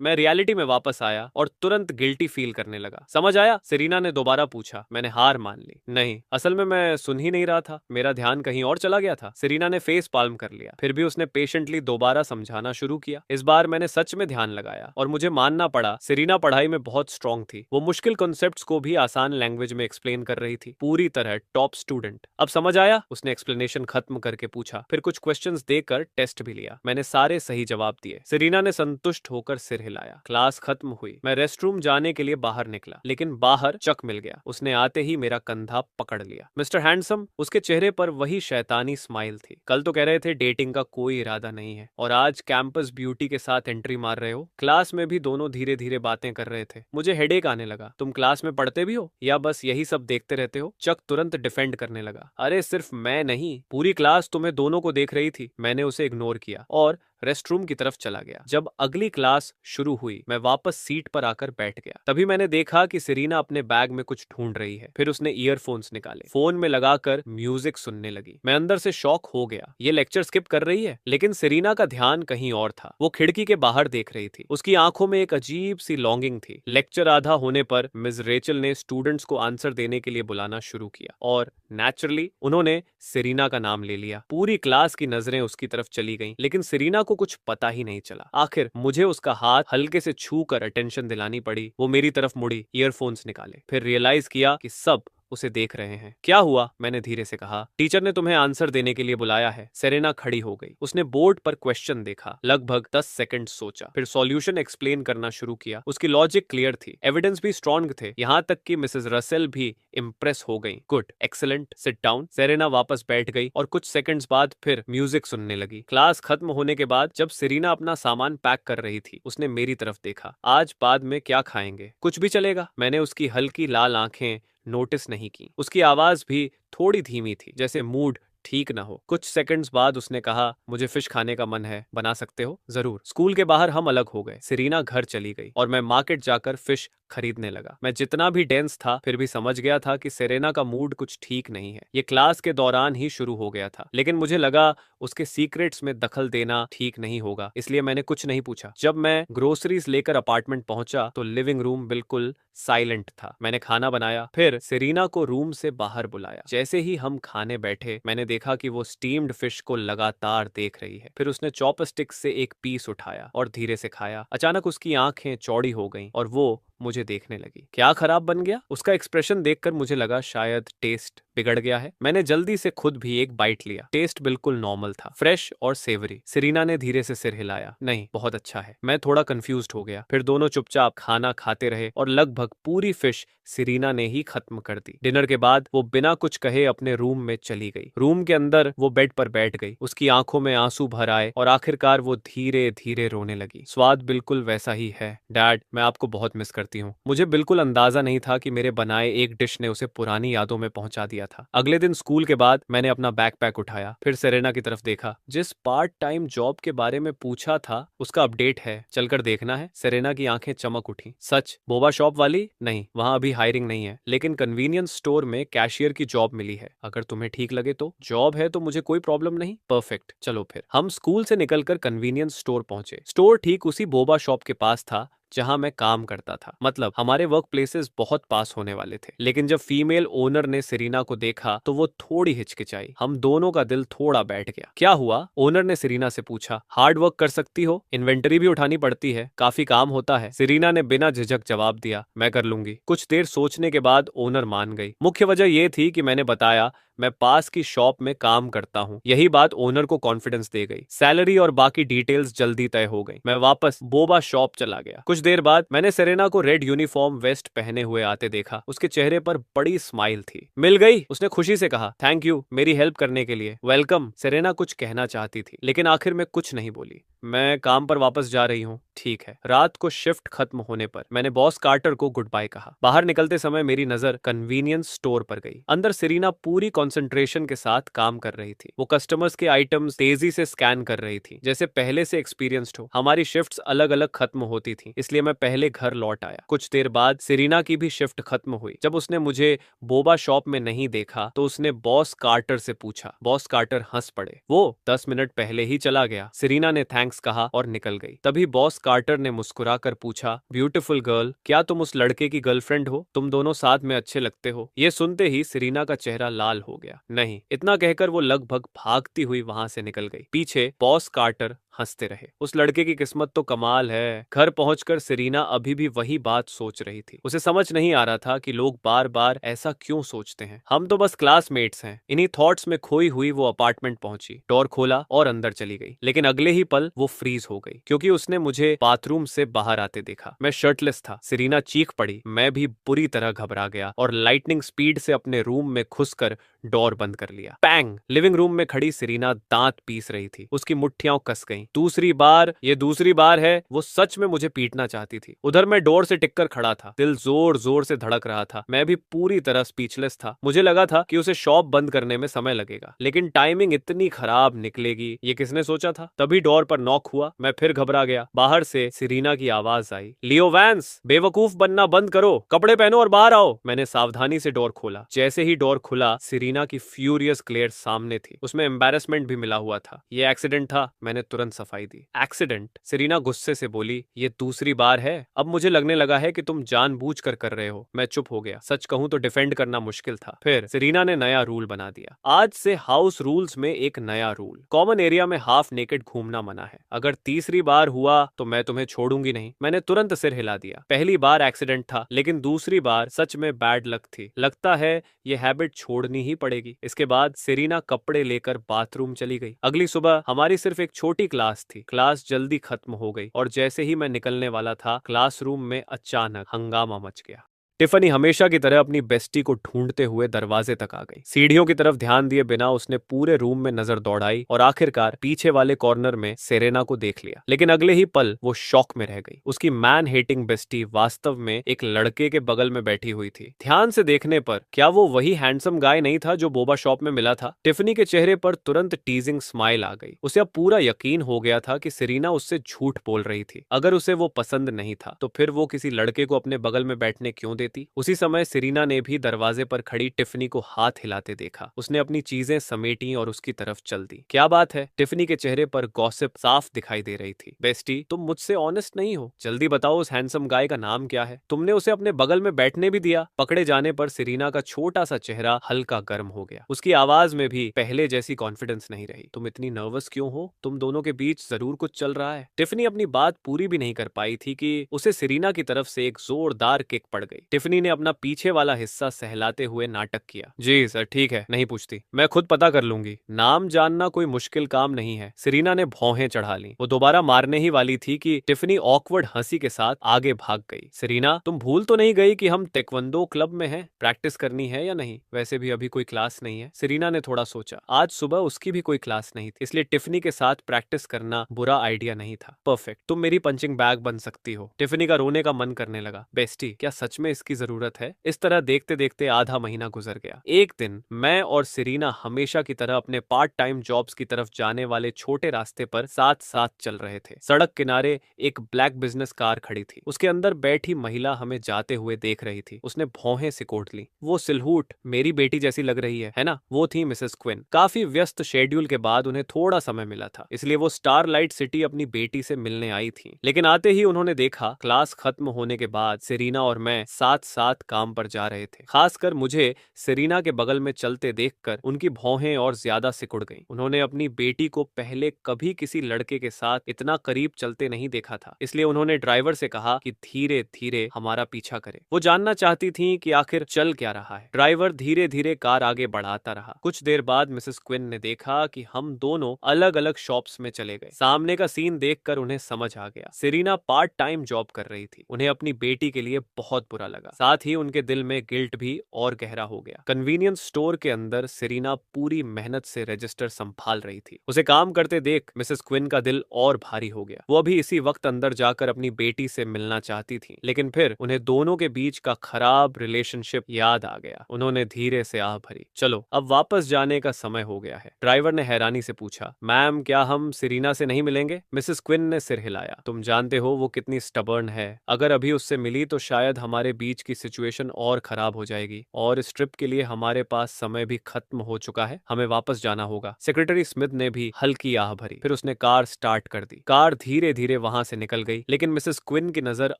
मैं रियलिटी में वापस आया और तुरंत गिल्टी फील करने लगा। समझ आया? सेरेना ने दोबारा पूछा। मैंने हार मान ली। नहीं, असल में मैं सुन ही नहीं रहा था, मेरा ध्यान कहीं और चला गया था। सेरेना ने फेस पाल्म कर लिया। फिर भी उसने पेशेंटली दोबारा समझाना शुरू किया। इस बार मैंने सच में ध्यान लगाया और मुझे मानना पड़ा, सेरेना पढ़ाई में बहुत स्ट्रांग थी। वो मुश्किल कॉन्सेप्ट्स को भी आसान लैंग्वेज में एक्सप्लेन कर रही थी, पूरी तरह टॉप स्टूडेंट। अब समझ आया? उसने एक्सप्लेनेशन खत्म करके पूछा। फिर कुछ क्वेश्चंस देकर टेस्ट भी लिया। मैंने सारे सही जवाब दिए। सेरेना ने संतुष्ट होकर सिर हिलाया। क्लास खत्म हुई। मैं रेस्टरूम जाने के लिए बाहर निकला, लेकिन बाहर चक मिल गया। उसने आते ही मेरा कंधा पकड़ लिया। Mister handsome. उसके चेहरे पर वही शैतानी स्माइल थी। कल तो कह रहे थे डेटिंग का कोई इरादा नहीं है, और आज कैंपस ब्यूटी के साथ एंट्री मार रहे हो। क्लास में भी दोनों धीरे धीरे बातें कर रहे थे। मुझे हेडेक आने लगा। तुम क्लास में पढ़ते भी हो या बस यही सब देखते रहते हो? चक तुरंत डिफेंड करने लगा। अरे सिर्फ मैं नहीं, पूरी क्लास तुम्हें दोनों को देख रही थी। मैंने उसे इग्नोर किया और रेस्टरूम की तरफ चला गया। जब अगली क्लास शुरू हुई, मैं वापस सीट पर आकर बैठ गया। तभी मैंने देखा कि सेरेना अपने बैग में कुछ ढूंढ रही है। फिर उसने ईयरफोन्स निकाले, फोन में लगाकर म्यूजिक सुनने लगी। मैं अंदर से शॉक हो गया। ये लेक्चर स्किप कर रही है। लेकिन सेरेना का ध्यान कहीं और था। वो खिड़की के बाहर देख रही थी। उसकी आंखों में एक अजीब सी लॉन्गिंग थी। लेक्चर आधा होने पर मिस रेचल ने स्टूडेंट्स को आंसर देने के लिए बुलाना शुरू किया, और नेचुरली उन्होंने सेरेना का नाम ले लिया। पूरी क्लास की नजरें उसकी तरफ चली गईं, लेकिन सेरेना को कुछ पता ही नहीं चला। आखिर मुझे उसका हाथ हल्के से छू कर अटेंशन दिलानी पड़ी। वो मेरी तरफ मुड़ी, ईयरफोन्स निकाले, फिर रियलाइज किया कि सब उसे देख रहे हैं। क्या हुआ? मैंने धीरे से कहा। टीचर ने तुम्हें आंसर देने के लिए बुलाया है। सेरेना खड़ी हो गई। उसने बोर्ड पर क्वेश्चन देखा, लगभग 10 सेकंड सोचा, फिर सॉल्यूशन एक्सप्लेन करना शुरू किया। उसकी लॉजिक क्लियर थी, एविडेंस भी स्ट्रॉन्ग थे, यहाँ तक कि मिसेस रसेल भी इम्प्रेस हो गई। Good, excellent, sit down. Serena वापस बैठ गई और कुछ सेकंड्स बाद फिर म्यूजिक सुनने लगी। क्लास खत्म होने के बाद जब सेरेना अपना सामान पैक कर रही थी, उसने मेरी तरफ देखा। आज बाद में क्या खाएंगे? कुछ भी चलेगा। मैंने उसकी हल्की लाल आंखें नोटिस नहीं की। उसकी आवाज भी थोड़ी धीमी थी, जैसे मूड ठीक ना हो। कुछ सेकंड्स बाद उसने कहा, मुझे फिश खाने का मन है, बना सकते हो? जरूर। स्कूल के बाहर हम अलग हो गए। सेरेना घर चली गई और मैं मार्केट जाकर फिश खरीदने लगा। मैं जितना भी डेंस था फिर भी समझ गया था कि सेरेना का मूड कुछ ठीक नहीं है। ये क्लास के दौरान ही शुरू हो गया था, लेकिन मुझे लगा उसके सीक्रेट्स में दखल देना ठीक नहीं होगा, इसलिए मैंने कुछ नहीं पूछा। जब मैं ग्रोसरीज लेकर अपार्टमेंट पहुंचा तो लिविंग रूम बिल्कुल साइलेंट था। मैंने खाना बनाया, फिर सेरीना को रूम से बाहर बुलाया। जैसे ही हम खाने बैठे मैंने देखा कि वो स्टीम्ड फिश को लगातार देख रही है। फिर उसने चॉपस्टिक से एक पीस उठाया और धीरे से खाया। अचानक उसकी आंखें चौड़ी हो गईं और वो मुझे देखने लगी। क्या खराब बन गया? उसका एक्सप्रेशन देखकर मुझे लगा शायद टेस्ट बिगड़ गया है। मैंने जल्दी से खुद भी एक बाइट लिया। टेस्ट बिल्कुल नॉर्मल था, फ्रेश और सेवरी। सेरीना ने धीरे से सिर हिलाया। नहीं, बहुत अच्छा है। मैं थोड़ा कंफ्यूज्ड हो गया। फिर दोनों चुपचाप खाना खाते रहे और लगभग पूरी फिश सेरीना ने ही खत्म कर दी। डिनर के बाद वो बिना कुछ कहे अपने रूम में चली गई। रूम के अंदर वो बेड पर बैठ गई। उसकी आंखों में आंसू भर आए और आखिरकार वो धीरे धीरे रोने लगी। स्वाद बिल्कुल वैसा ही है। डैड, मैं आपको बहुत मिस करती हूँ। मुझे बिल्कुल अंदाजा नहीं था कि मेरे बनाए एक डिश ने उसे पुरानी यादों में पहुंचा दिया था। अगले दिन स्कूल के बाद मैंने अपना बैकपैक उठाया, फिर सेरेना की तरफ देखा। जिस पार्ट टाइम जॉब के बारे में पूछा था उसका अपडेट है, चलकर देखना है। सेरेना की आंखें चमक उठी। सच? बोबा शॉप वाली? नहीं, वहां अभी हायरिंग नहीं है, लेकिन कन्वीनियंस स्टोर में कैशियर की जॉब मिली है। अगर तुम्हें ठीक लगे तो। जॉब है तो मुझे कोई प्रॉब्लम नहीं। परफेक्ट, चलो फिर। हम स्कूल से निकलकर कन्वीनियंस स्टोर पहुंचे। स्टोर ठीक उसी बोबा शॉप के पास था जहां मैं काम करता था। मतलब हमारे वर्क प्लेसेस बहुत पास होने वाले थे। लेकिन जब फीमेल ओनर ने सेरीना को देखा तो वो थोड़ी हिचकिचाई। हम दोनों का दिल थोड़ा बैठ गया। क्या हुआ? ओनर ने सेरीना से पूछा। हार्ड वर्क कर सकती हो, इन्वेंटरी भी उठानी पड़ती है, काफी काम होता है। सेरीना ने बिना झिझक जवाब दिया, मैं कर लूंगी। कुछ देर सोचने के बाद ओनर मान गई। मुख्य वजह यह थी कि मैंने बताया मैं पास की शॉप में काम करता हूँ। यही बात ओनर को कॉन्फिडेंस दे गई। सैलरी और बाकी डिटेल्स जल्दी तय हो गई। मैं वापस बोबा शॉप चला गया। कुछ देर बाद मैंने सेरेना को रेड यूनिफॉर्म वेस्ट पहने हुए आते देखा। उसके चेहरे पर बड़ी स्माइल थी। मिल गई? उसने खुशी से कहा। थैंक यू मेरी हेल्प करने के लिए। वेलकम। सेरेना कुछ कहना चाहती थी लेकिन आखिर में कुछ नहीं बोली। मैं काम पर वापस जा रही हूँ। ठीक है। रात को शिफ्ट खत्म होने पर मैंने बॉस कार्टर को गुड बाय कहा। बाहर निकलते समय मेरी नजर कन्वीनियंस स्टोर पर गई। अंदर सेरीना पूरी कंसंट्रेशन के साथ काम कर रही थी। वो कस्टमर्स के आइटम्स तेजी से स्कैन कर रही थी, जैसे पहले से एक्सपीरियंस्ड हो। हमारी शिफ्ट्स अलग अलग खत्म होती थी, इसलिए मैं पहले घर लौट आया। कुछ देर बाद सेरीना की भी शिफ्ट खत्म हुई। जब उसने मुझे बोबा शॉप में नहीं देखा तो उसने बॉस कार्टर से पूछा। बॉस कार्टर हंस पड़े। वो 10 मिनट पहले ही चला गया। सेरीना ने थैंक्स कहा और निकल गई। तभी बॉस कार्टर ने मुस्कुराकर पूछा, ब्यूटीफुल गर्ल, क्या तुम उस लड़के की गर्लफ्रेंड हो? तुम दोनों साथ में अच्छे लगते हो। ये सुनते ही सेरीना का चेहरा लाल हो गया। नहीं, इतना कहकर वो लगभग भागती हुई वहां से निकल गई। पीछे बॉस कार्टर हंसते रहे। उस लड़के की किस्मत तो कमाल है। घर पहुंचकर सेरीना अभी भी वही बात सोच रही थी। उसे समझ नहीं आ रहा था कि लोग बार बार ऐसा क्यों सोचते हैं। हम तो बस क्लासमेट्स हैं। इन्हीं थॉट्स में खोई हुई वो अपार्टमेंट पहुंची, डोर खोला और अंदर चली गई। लेकिन अगले ही पल वो फ्रीज हो गई क्योंकि उसने मुझे बाथरूम से बाहर आते देखा। मैं शर्टलेस था। सेरीना चीख पड़ी। मैं भी बुरी तरह घबरा गया और लाइटनिंग स्पीड से अपने रूम में घुसकर डोर बंद कर लिया। पैंग! लिविंग रूम में खड़ी सेरीना दांत पीस रही थी। उसकी मुट्ठियां कस गईं। ये दूसरी बार है। वो सच में मुझे पीटना चाहती थी। उधर मैं डोर से टिककर खड़ा था। दिल जोर जोर से धड़क रहा था। मैं भी पूरी तरह स्पीचलेस था। मुझे लगा था कि उसे शॉप बंद करने में समय लगेगा, लेकिन टाइमिंग इतनी खराब निकलेगी ये किसने सोचा था। तभी डोर पर नॉक हुआ। मैं फिर घबरा गया। बाहर से सेरीना की आवाज आई, लियो वैंस, बेवकूफ बनना बंद करो, कपड़े पहनो और बाहर आओ। मैंने सावधानी से डोर खोला। जैसे ही डोर खुला सेरीना की फ्यूरियस ग्लेयर सामने थी। उसमें एम्बैरेसमेंट भी मिला हुआ था। ये एक्सीडेंट था। मैंने तुरंत सफाई दी। एक्सीडेंट? सेरीना गुस्से से बोली। ये दूसरी बार है। अब मुझे लगने लगा है कि तुम जानबूझकर कर रहे हो। मैं चुप हो गया। सच कहूं तो डिफेंड करना मुश्किल था। फिर सेरीना ने नया रूल बना दिया। आज से हाउस रूल्स में एक नया रूल, कॉमन एरिया में हाफ नेकेड घूमना मना है। अगर तीसरी बार हुआ तो मैं तुम्हें छोड़ूंगी नहीं। मैंने तुरंत सिर हिला दिया। पहली बार एक्सीडेंट था, लेकिन दूसरी बार सच में बैड लक थी। लगता है ये हैबिट छोड़नी ही पड़ेगी। इसके बाद सेरीना कपड़े लेकर बाथरूम चली गई। अगली सुबह हमारी सिर्फ एक छोटी क्लास थी। क्लास जल्दी खत्म हो गई और जैसे ही मैं निकलने वाला था क्लासरूम में अचानक हंगामा मच गया। टिफनी हमेशा की तरह अपनी बेस्टी को ढूंढते हुए दरवाजे तक आ गई। सीढ़ियों की तरफ ध्यान दिए बिना उसने पूरे रूम में नजर दौड़ाई और आखिरकार पीछे वाले कॉर्नर में सेरेना को देख लिया। लेकिन अगले ही पल वो शॉक में रह गई। उसकी मैन हेटिंग बेस्टी वास्तव में एक लड़के के बगल में बैठी हुई थी। ध्यान से देखने पर क्या वो वही हैंडसम गाय नहीं था जो बोबा शॉप में मिला था? टिफनी के चेहरे पर तुरंत टीजिंग स्माइल आ गई। उसे अब पूरा यकीन हो गया था कि सेरेना उससे झूठ बोल रही थी। अगर उसे वो पसंद नहीं था तो फिर वो किसी लड़के को अपने बगल में बैठने क्यों देती? उसी समय सेरेना ने भी दरवाजे पर खड़ी टिफनी को हाथ हिलाते देखा। उसने अपनी चीजें समेटी और उसकी तरफ चल दी। क्या बात है? टिफनी के चेहरे पर गॉसिप साफ दिखाई दे रही थी। बेस्टी, तुम मुझसे ऑनेस्ट नहीं हो। जल्दी बताओ उस हैंडसम गाय का नाम क्या है? तुमने उसे अपने बगल में बैठने भी दिया? पकड़े जाने पर सेरेना का छोटा सा चेहरा हल्का गर्म हो गया। उसकी आवाज में भी पहले जैसी कॉन्फिडेंस नहीं रही। तुम इतनी नर्वस क्यों हो? तुम दोनों के बीच जरूर कुछ चल रहा है। टिफनी अपनी बात पूरी भी नहीं कर पाई थी कि उसे सेरेना की तरफ से एक जोरदार किक पड़ गई। टिफनी ने अपना पीछे वाला हिस्सा सहलाते हुए नाटक किया। जी सर, ठीक है, नहीं पूछती, मैं खुद पता कर लूंगी। नाम जानना कोई मुश्किल काम नहीं है। सेरेना ने भौहें चढ़ा ली। वो दोबारा मारने ही वाली थी कि टिफनी ऑकवर्ड हंसी के साथ आगे भाग गई। सेरेना, तुम भूल तो नहीं गई कि हम ताइक्वांडो क्लब में हैं? प्रैक्टिस करनी है या नहीं? वैसे भी अभी कोई क्लास नहीं है। सेरेना ने थोड़ा सोचा। आज सुबह उसकी भी कोई क्लास नहीं थी, इसलिए टिफनी के साथ प्रैक्टिस करना बुरा आइडिया नहीं था। परफेक्ट, तुम मेरी पंचिंग बैग बन सकती हो। टिफनी का रोने का मन करने लगा। बेस्टी, क्या सच में इसकी जरूरत है? इस तरह देखते देखते आधा महीना गुजर गया। एक दिन मैं और सेरेना हमेशा की तरह अपने पार्ट टाइम जॉब्स की तरफ जाने वाले छोटे रास्ते पर साथ साथ चल रहे थे। सड़क किनारे एक ब्लैक बिजनेस कार खड़ी थी। उसके अंदर बैठी महिला हमें जाते हुए देख रही थी। उसने भौहें सिकोड़ ली। वो सिलहूट मेरी बेटी जैसी लग रही है ना? वो थी मिसेस क्विन। काफी व्यस्त शेड्यूल के बाद उन्हें थोड़ा समय मिला था, इसलिए वो स्टारलाइट सिटी अपनी बेटी से मिलने आई थी। लेकिन आते ही उन्होंने देखा क्लास खत्म होने के बाद सेरेना और मैं साथ साथ काम पर जा रहे थे। खासकर मुझे सेरेना के बगल में चलते देखकर उनकी भौहें और ज्यादा सिकुड़ गईं। उन्होंने अपनी बेटी को पहले कभी किसी लड़के के साथ इतना करीब चलते नहीं देखा था, इसलिए उन्होंने ड्राइवर से कहा कि धीरे धीरे हमारा पीछा करे। वो जानना चाहती थी कि आखिर चल क्या रहा है। ड्राइवर धीरे धीरे कार आगे बढ़ाता रहा। कुछ देर बाद मिसेस क्विन ने देखा कि हम दोनों अलग अलग शॉप्स में चले गए। सामने का सीन देखकर उन्हें समझ आ गया। सेरेना पार्ट टाइम जॉब कर रही थी। उन्हें अपनी बेटी के लिए बहुत बुरा लगा। साथ ही उनके दिल में गिल्ट भी और गहरा हो गया। कन्वीनियंस स्टोर के अंदर सेरेना पूरी मेहनत से रजिस्टर संभाल रही थी। उसे काम करते देख मिसेस क्विन का दिल और भारी हो गया। वो अभी इसी वक्त अंदर जाकर अपनी बेटी से मिलना चाहती थी, लेकिन फिर उन्हें दोनों के बीच का खराब रिलेशनशिप याद आ गया। उन्होंने धीरे से आह भरी। चलो, अब वापस जाने का समय हो गया है। ड्राइवर ने हैरानी से पूछा। मैम, क्या हम सेरेना से नहीं मिलेंगे? मिसेस क्विन ने सिर हिलाया। तुम जानते हो वो कितनी स्टबर्न है। अगर अभी उससे मिली तो शायद हमारे बीच की सिचुएशन और खराब हो जाएगी, और इस ट्रिप के लिए हमारे पास समय भी खत्म हो चुका है। हमें वापस जाना होगा। सेक्रेटरी स्मिथ ने भी हल्की आह भरी। फिर उसने कार स्टार्ट कर दी। कार धीरे धीरे वहां से निकल गई, लेकिन मिसेस क्विन की नजर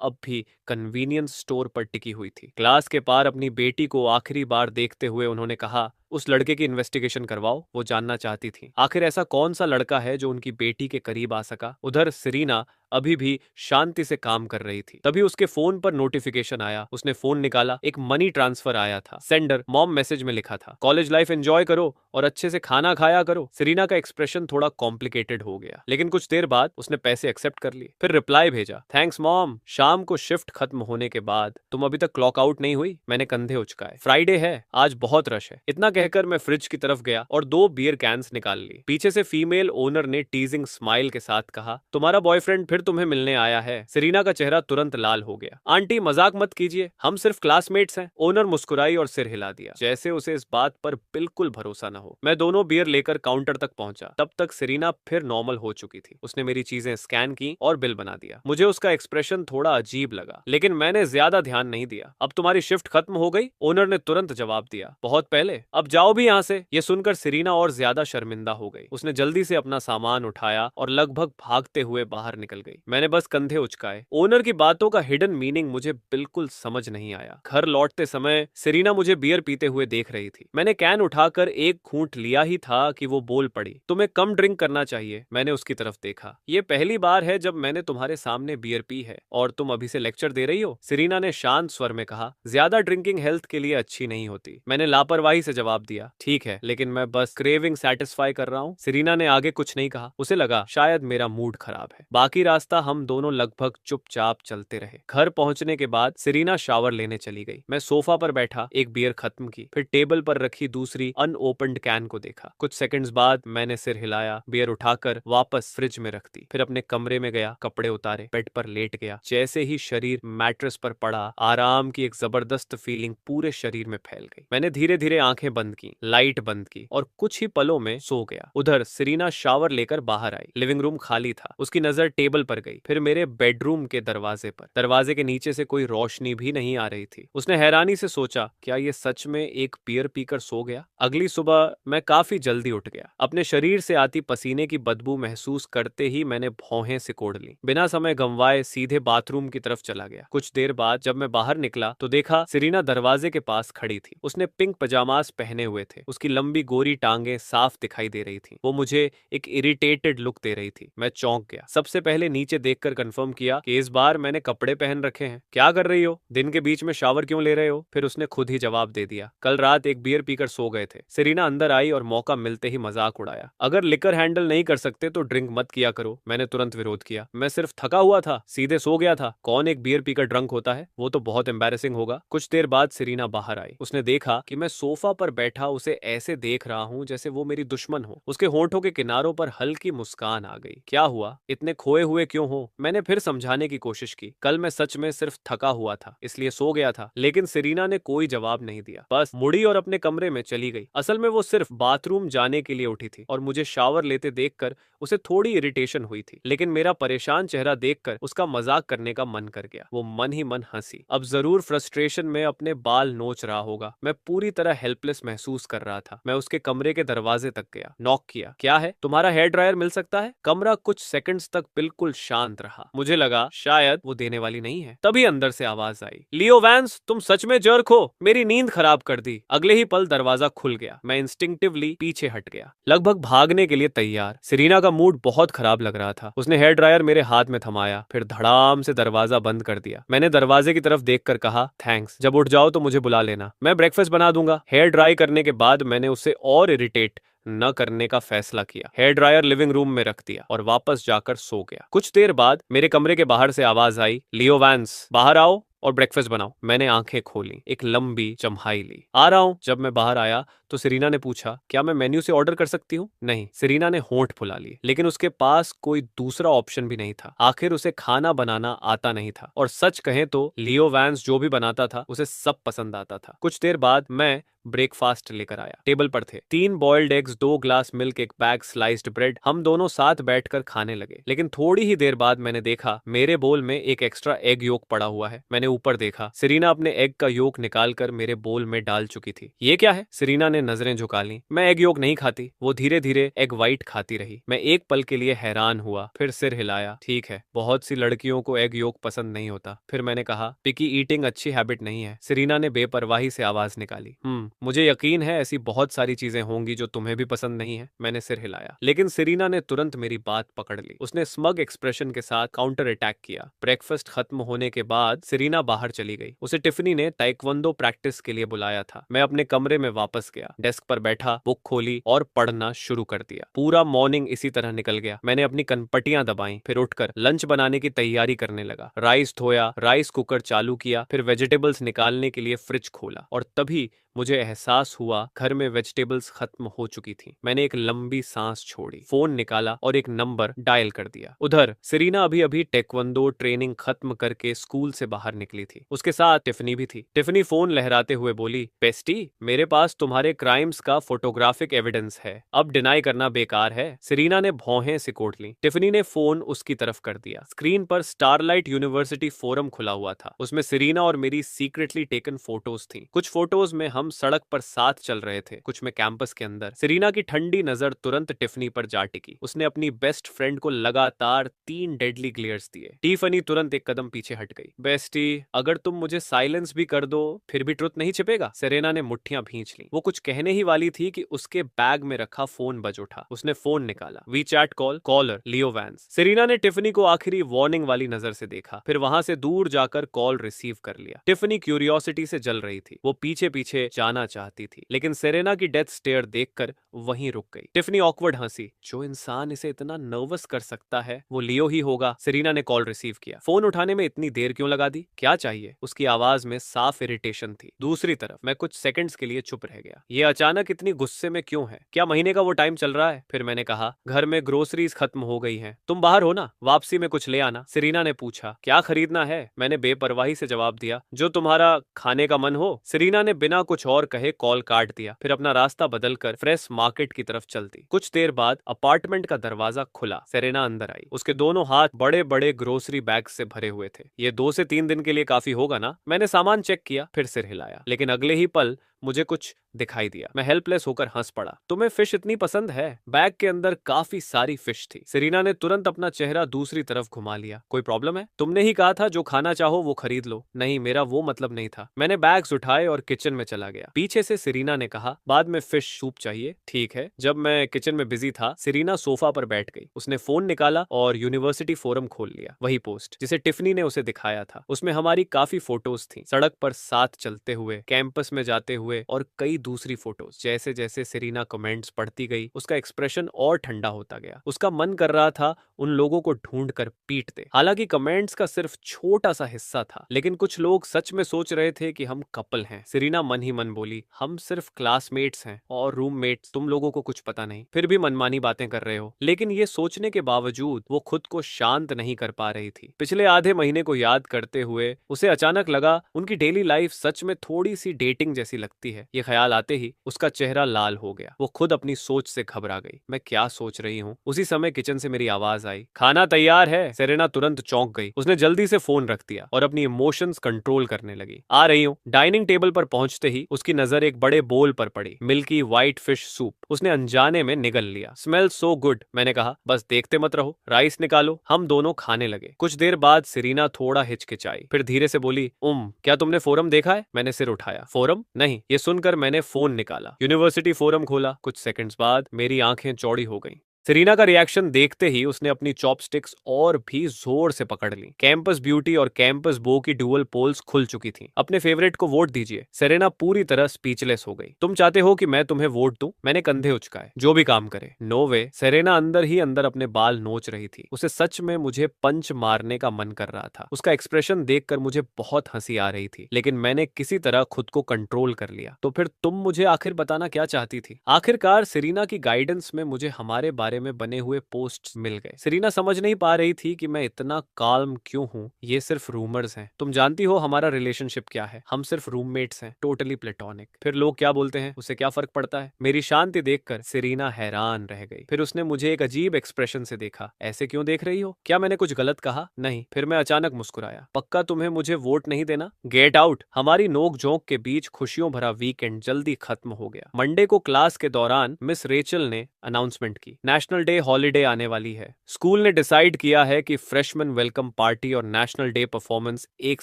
अब भी कन्वीनियंस स्टोर पर टिकी हुई थी। क्लास के पार अपनी बेटी को आखिरी बार देखते हुए उन्होंने कहा, उस लड़के की इन्वेस्टिगेशन करवाओ। वो जानना चाहती थी आखिर ऐसा कौन सा लड़का है जो उनकी बेटी के करीब आ सका। उधर सेरेना अभी भी शांति से काम कर रही थी। तभी उसके फोन पर नोटिफिकेशन आया। उसने फोन निकाला। एक मनी ट्रांसफर आया था। सेंडर मॉम मैसेज में लिखा था, कॉलेज लाइफ एंजॉय करो और अच्छे से खाना खाया करो। सेरेना का एक्सप्रेशन थोड़ा कॉम्प्लिकेटेड हो गया, लेकिन कुछ देर बाद उसने पैसे एक्सेप्ट कर लिए। फिर रिप्लाई भेजा, थैंक्स मॉम। शाम को शिफ्ट खत्म होने के बाद तुम अभी तक क्लॉक आउट नहीं हुई? मैंने कंधे उचकाए। फ्राइडे है, आज बहुत रश है। इतना कहकर मैं फ्रिज की तरफ गया और 2 बियर कैंस निकाल ली। पीछे से फीमेल ओनर ने टीजिंग स्माइल के साथ कहा, तुम्हारा बॉयफ्रेंड फिर तुम्हें मिलने आया है। सेरेना का चेहरा तुरंत लाल हो गया। आंटी, मजाक मत कीजिए, हम सिर्फ क्लासमेट्स हैं। ओनर मुस्कुराई और सिर हिला दिया, जैसे उसे इस बात पर बिल्कुल भरोसा न हो। मैं दोनों बियर लेकर काउंटर तक पहुंचा। तब तक सेरेना फिर नॉर्मल हो चुकी थी। उसने मेरी चीजें स्कैन की और बिल बना दिया। मुझे उसका एक्सप्रेशन थोड़ा अजीब लगा, लेकिन मैंने ज्यादा ध्यान नहीं दिया। अब तुम्हारी शिफ्ट खत्म हो गई? ओनर ने तुरंत जवाब दिया, बहुत पहले। अब जाओ भी यहाँ से। यह सुनकर सेरेना और ज्यादा शर्मिंदा हो गई। उसने जल्दी से अपना सामान उठाया और लगभग भागते हुए बाहर निकल गई। मैंने बस कंधे उचकाए। ओनर की बातों का हिडन मीनिंग मुझे बिल्कुल समझ नहीं आया। घर लौटते समय सेरेना मुझे बियर पीते हुए देख रही थी। मैंने कैन उठाकर एक घूंट लिया ही था कि वो बोल पड़ी, तुम्हें कम ड्रिंक करना चाहिए। मैंने उसकी तरफ देखा। ये पहली बार है जब मैंने तुम्हारे सामने बियर पी है और तुम अभी से लेक्चर दे रही हो? सेरेना ने शांत स्वर में कहा, ज्यादा ड्रिंकिंग हेल्थ के लिए अच्छी नहीं होती। मैंने लापरवाही से जवाब दिया, ठीक है, लेकिन मैं बस क्रेविंग सेटिस्फाई कर रहा हूँ। सेरेना ने आगे कुछ नहीं कहा। उसे लगा शायद मेरा मूड खराब है। बाकी रास्ते रास्ता हम दोनों लगभग चुपचाप चलते रहे। घर पहुंचने के बाद सेरेना शावर लेने चली गई। मैं सोफा पर बैठा एक बियर खत्म की, फिर टेबल पर रखी दूसरी अनओपन्ड कैन को देखा। कुछ सेकंड्स बाद मैंने सिर हिलाया, बियर उठाकर वापस फ्रिज में रख दी, फिर अपने कमरे में गया, कपड़े उतारे, बेड पर लेट गया। जैसे ही शरीर मैट्रेस पर पड़ा, आराम की एक जबरदस्त फीलिंग पूरे शरीर में फैल गई। मैंने धीरे धीरे आंखें बंद की, लाइट बंद की और कुछ ही पलों में सो गया। उधर सेरेना शावर लेकर बाहर आई। लिविंग रूम खाली था। उसकी नजर टेबल पर गई, फिर मेरे बेडरूम के दरवाजे पर। दरवाजे के नीचे से कोई रोशनी भी नहीं आ रही थी। उसने हैरानी से सोचा, क्या ये सच में एक बियर पीकर सो गया? अगली सुबह मैं काफी जल्दी उठ गया। अपने शरीर से आती पसीने की बदबू महसूस करते ही मैंने भौहें सिकोड़ ली। बिना समय गंवाए सीधे बाथरूम की तरफ चला गया। कुछ देर बाद जब मैं बाहर निकला तो देखा सेरेना दरवाजे के पास खड़ी थी। उसने पिंक पजामास पहने हुए थे। उसकी लंबी गोरी टांगें साफ दिखाई दे रही थी। वो मुझे एक इरिटेटेड लुक दे रही थी। मैं चौंक गया। सबसे पहले नीचे देखकर कंफर्म किया कि इस बार मैंने कपड़े पहन रखे हैं। क्या कर रही हो? दिन के बीच में शावर क्यों ले रहे हो? फिर उसने खुद ही जवाब दे दिया, कल रात एक बियर पीकर सो गए थे। सेरेना अंदर आई और मौका मिलते ही मजाक उड़ाया, अगर लिकर हैंडल नहीं कर सकते तो ड्रिंक मत किया करो। मैंने तुरंत विरोध किया, मैं सिर्फ थका हुआ था, सीधे सो गया था। कौन एक बियर पीकर ड्रंक होता है? वो तो बहुत एम्बैरेसिंग होगा। कुछ देर बाद सेरेना बाहर आई। उसने देखा कि मैं सोफा पर बैठा उसे ऐसे देख रहा हूं जैसे वो मेरी दुश्मन हो। उसके होंठों के किनारों पर हल्की मुस्कान आ गई। क्या हुआ? इतने खोए हुए क्यों हो? मैंने फिर समझाने की कोशिश की, कल मैं सच में सिर्फ थका हुआ था, इसलिए सो गया था। लेकिन सेरेना ने कोई जवाब नहीं दिया, बस मुड़ी और अपने कमरे में चली गई। असल में वो सिर्फ बाथरूम जाने के लिए उठी थी और मुझे शावर लेते देखकर उसे थोड़ी इरिटेशन हुई थी। लेकिन मेरा परेशान चेहरा देखकर उसका मजाक करने का मन कर गया। वो मन ही मन हंसी। अब जरूर फ्रस्ट्रेशन में अपने बाल नोच रहा होगा। मैं पूरी तरह हेल्पलेस महसूस कर रहा था। मैं उसके कमरे के दरवाजे तक गया, नॉक किया। क्या है? तुम्हारा हेयर ड्रायर मिल सकता है? कमरा कुछ सेकंड्स तक बिल्कुल शांत रहा। मुझे लगा शायद वो देने वाली नहीं है। तभी अंदर से आवाज आई, लियो वैंस, तुम सच में जर्क हो? मेरी नींद खराब कर दी। अगले ही पल दरवाजा खुल गया। मैं इंस्टिंक्टिवली पीछे हट गया, लगभग भागने के लिए तैयार। सेरेना का मूड बहुत खराब लग रहा था। उसने हेयर ड्रायर मेरे हाथ में थमाया, फिर धड़ाम से दरवाजा बंद कर दिया। मैंने दरवाजे की तरफ देखकर कहा, थैंक्स, जब उठ जाओ तो मुझे बुला लेना, मैं ब्रेकफास्ट बना दूंगा। हेयर ड्राई करने के बाद मैंने उसे और इरिटेट न करने का फैसला किया। हेयर ड्रायर लिविंग रूम में रख दिया और वापस जाकर सो गया। कुछ देर बाद मेरे कमरे के बाहर से आवाज आई, लियो वैंस, बाहर आओ और ब्रेकफास्ट बनाओ। मैंने आंखें खोली, एक लंबी चम्हाई ली। आ रहा हूं। जब मैं बाहर आया तो सेरेना ने पूछा, क्या मैं मेन्यू से ऑर्डर कर सकती हूँ? नहीं। सेरेना ने होंठ फुला लिए, लेकिन उसके पास कोई दूसरा ऑप्शन भी नहीं था। आखिर उसे खाना बनाना आता नहीं था, और सच कहें तो लियो वैंस जो भी बनाता था उसे सब पसंद आता था। कुछ देर बाद मैं ब्रेकफास्ट लेकर आया। टेबल पर थे 3 बॉइल्ड एग्स, 2 ग्लास मिल्क, एक बैग स्लाइस्ड ब्रेड। हम दोनों साथ बैठकर खाने लगे। लेकिन थोड़ी ही देर बाद मैंने देखा मेरे बोल में एक एक्स्ट्रा एग योक पड़ा हुआ है। मैंने ऊपर देखा, सेरेना अपने एग का योक निकालकर मेरे बोल में डाल चुकी थी। ये क्या है? सेरेना ने नजरें झुका ली। मैं एग योक नहीं खाती। वो धीरे धीरे एग व्हाइट खाती रही। मैं एक पल के लिए हैरान हुआ, फिर सिर हिलाया। ठीक है, बहुत सी लड़कियों को एग योक पसंद नहीं होता। फिर मैंने कहा, पिकी ईटिंग अच्छी हैबिट नहीं है। सेरेना ने बेपरवाही से आवाज निकाली। मुझे यकीन है ऐसी बहुत सारी चीजें होंगी जो तुम्हें भी पसंद नहीं है। मैंने सिर हिलाया, लेकिन सेरेना ने तुरंत मेरी बात पकड़ ली। उसने स्मग एक्सप्रेशन के साथ काउंटर अटैक किया। ब्रेकफास्ट खत्म होने के बाद सेरेना बाहर चली गई। उसे टिफनी ने ताइक्वांडो प्रैक्टिस के लिए बुलाया था। मैं अपने कमरे में वापस गया, डेस्क पर बैठा, बुक खोली और पढ़ना शुरू कर दिया। पूरा मॉर्निंग इसी तरह निकल गया। मैंने अपनी कनपटियां दबाई, फिर उठकर लंच बनाने की तैयारी करने लगा। राइस धोया, राइस कुकर चालू किया, फिर वेजिटेबल्स निकालने के लिए फ्रिज खोला, और तभी मुझे एहसास हुआ घर में वेजिटेबल्स खत्म हो चुकी थी। मैंने एक लंबी सांस छोड़ी, फोन निकाला और एक नंबर डायल कर दिया। उधर सेरेना अभी अभी टेक्वांडो ट्रेनिंग खत्म करके स्कूल से बाहर निकली थी। उसके साथ टिफनी भी थी। टिफनी फोन लहराते हुए बोली, बेस्टी, मेरे पास तुम्हारे क्राइम्स का फोटोग्राफिक एविडेंस है, अब डिनाई करना बेकार है। सेरेना ने भौहें सिकोड़ ली। टिफनी ने फोन उसकी तरफ कर दिया। स्क्रीन पर स्टारलाइट यूनिवर्सिटी फोरम खुला हुआ था। उसमें सेरेना और मेरी सीक्रेटली टेकन फोटोज थी। कुछ फोटोज में हम सड़क पर साथ चल रहे थे, कुछ में कैंपस के अंदर। सेरेना की ठंडी नजर तुरंत टिफनी पर जा टिकी। उसने अपनी बेस्ट फ्रेंड को लगातार 3 डेडली ग्लेयर्स दिए। टिफनी तुरंत एक कदम पीछे हट गई। बेस्टी, अगर तुम मुझे साइलेंस भी कर दो फिर भी ट्रुथ नहीं छिपेगा। सेरेना ने मुट्ठियां भींच ली। वो कुछ कहने ही वाली थी कि उसके बैग में रखा फोन बज उठा। उसने फोन निकाला। WeChat call, caller Leo Vance. Serena ने टिफनी को आखिरी वार्निंग वाली नजर से देखा, फिर वहां से दूर जाकर कॉल रिसीव कर लिया। टिफनी क्यूरियोसिटी से जल रही थी। वो पीछे पीछे जाना चाहती थी, लेकिन सेरेना की डेथ स्टेयर देखकर वहीं रुक गई। टिफनी ऑकवर्ड हंसी। जो इंसान इसे इतना नर्वस कर सकता है वो लियो ही होगा। सेरेना ने कॉल रिसीव किया। फोन उठाने में इतनी देर क्यों लगा दी? क्या चाहिए? उसकी आवाज में साफ इरिटेशन थी। दूसरी तरफ मैं कुछ सेकंड्स के लिए चुप रह गया। ये अचानक इतनी गुस्से में क्यों है? क्या महीने का वो टाइम चल रहा है? फिर मैंने कहा, घर में ग्रोसरीज खत्म हो गई हैं, तुम बाहर हो ना, वापसी में कुछ ले आना। सेरेना ने पूछा, क्या खरीदना है? मैंने बेपरवाही से जवाब दिया, जो तुम्हारा खाने का मन हो। सेरेना ने बिना कुछ और कहे कॉल काट दिया, फिर अपना रास्ता बदलकर फ्रेश मार्केट की तरफ चल दी। कुछ देर बाद अपार्टमेंट का दरवाजा खुला। सेरेना अंदर आई। उसके दोनों हाथ बड़े बड़े ग्रोसरी बैग से भरे हुए थे। ये 2 से 3 दिन के लिए काफी होगा ना? मैंने सामान चेक किया, फिर सिर हिलाया, लेकिन अगले ही पल मुझे कुछ दिखाई दिया। मैं हेल्पलेस होकर हंस पड़ा। तुम्हें फिश इतनी पसंद है? बैग के अंदर काफी सारी फिश थी। सेरेना ने तुरंत अपना चेहरा दूसरी तरफ घुमा लिया। कोई प्रॉब्लम है? तुमने ही कहा था जो खाना चाहो वो खरीद लो। नहीं, मेरा वो मतलब नहीं था। मैंने बैग्स उठाए और किचन में चला गया। पीछे से सेरेना ने कहा, बाद में फिश सूप चाहिए? ठीक है। जब मैं किचन में बिजी था, सेरेना सोफा पर बैठ गई। उसने फोन निकाला और यूनिवर्सिटी फोरम खोल लिया। वही पोस्ट जिसे टिफनी ने उसे दिखाया था। उसमें हमारी काफी फोटोज थी, सड़क पर साथ चलते हुए, कैंपस में जाते हुए और कई दूसरी फोटोज। जैसे जैसे सेरेना कमेंट्स पढ़ती गई, उसका एक्सप्रेशन और ठंडा होता गया। उसका मन कर रहा था उन लोगों को ढूंढ कर पीट दे। हालांकि कमेंट्स का सिर्फ छोटा सा हिस्सा था, लेकिन कुछ लोग सच में सोच रहे थे कि हम कपल हैं। सेरेना मन ही मन बोली, हम सिर्फ क्लासमेट्स हैं और रूममेट्स, तुम लोगों को कुछ पता नहीं, फिर भी मनमानी बातें कर रहे हो। लेकिन ये सोचने के बावजूद वो खुद को शांत नहीं कर पा रही थी। पिछले आधे महीने को याद करते हुए उसे अचानक लगा उनकी डेली लाइफ सच में थोड़ी सी डेटिंग जैसी लगती है। ये ख्याल आते ही उसका चेहरा लाल हो गया। वो खुद अपनी सोच से घबरा गई। मैं क्या सोच रही हूँ? उसी समय किचन से मेरी आवाज आई, खाना तैयार है। सेरेना तुरंत चौंक गई। उसने जल्दी से फोन रख दिया और अपनी इमोशंस कंट्रोल करने लगी। आ रही हूँ। डाइनिंग टेबल पर पहुंचते ही उसकी नजर एक बड़े बोल पर पड़ी, मिल्की व्हाइट फिश सूप। उसने अनजाने में निगल लिया। Smell so good. मैंने कहा, बस देखते मत रहो, राइस निकालो। हम दोनों खाने लगे। कुछ देर बाद सेरेना थोड़ा हिचकिचाई, फिर धीरे से बोली, क्या तुमने फोरम देखा है? मैंने सिर उठाया। फोरम? नहीं। ये सुनकर मैंने फोन निकाला, यूनिवर्सिटी फोरम खोला। कुछ सेकंड्स बाद मेरी आंखें चौड़ी हो गईं। सेरेना का रिएक्शन देखते ही उसने अपनी चॉपस्टिक्स और भी जोर से पकड़ ली। कैंपस ब्यूटी और कैंपस बो की डुअल पोल्स खुल चुकी थीं। अपने फेवरेट को वोट दीजिए। सेरेना पूरी तरह स्पीचलेस हो गई। तुम चाहते हो कि मैं तुम्हें वोट दूं? मैंने कंधे उचकाए। जो भी काम करे। नो वे। सेरेना अंदर ही अंदर अपने बाल नोच रही थी। उसे सच में मुझे पंच मारने का मन कर रहा था। उसका एक्सप्रेशन देखकर मुझे बहुत हंसी आ रही थी, लेकिन मैंने किसी तरह खुद को कंट्रोल कर लिया। तो फिर तुम मुझे आखिर बताना क्या चाहती थी? आखिरकार सेरेना की गाइडेंस में मुझे हमारे बारे में बने हुए पोस्ट्स मिल गए। सेरेना समझ नहीं पा रही थी कि मैं इतना काल्म क्यों हूँ। ये सिर्फ रूमर्स हैं। तुम जानती हो हमारा रिलेशनशिप क्या है। हम सिर्फ रूममेट्स हैं, टोटली प्लेटोनिक। फिर लोग क्या बोलते हैं, उसे क्या फर्क पड़ता है? मेरी शांति देखकर सेरेना हैरान रह गई। फिर उसने मुझे एक अजीब एक्सप्रेशन से देखा। ऐसे क्यों देख रही हो? क्या मैंने कुछ गलत कहा? नहीं। फिर मैं अचानक मुस्कुराया। पक्का तुम्हें मुझे वोट नहीं देना? Get out. हमारी नोक झोंक के बीच खुशियों भरा वीकेंड जल्दी खत्म हो गया। मंडे को क्लास के दौरान मिस रेचल ने अनाउंसमेंट की, नेशनल डे हॉलीडे आने वाली है। स्कूल ने डिसाइड किया है कि फ्रेशमैन वेलकम पार्टी और नेशनल डे परफॉर्मेंस एक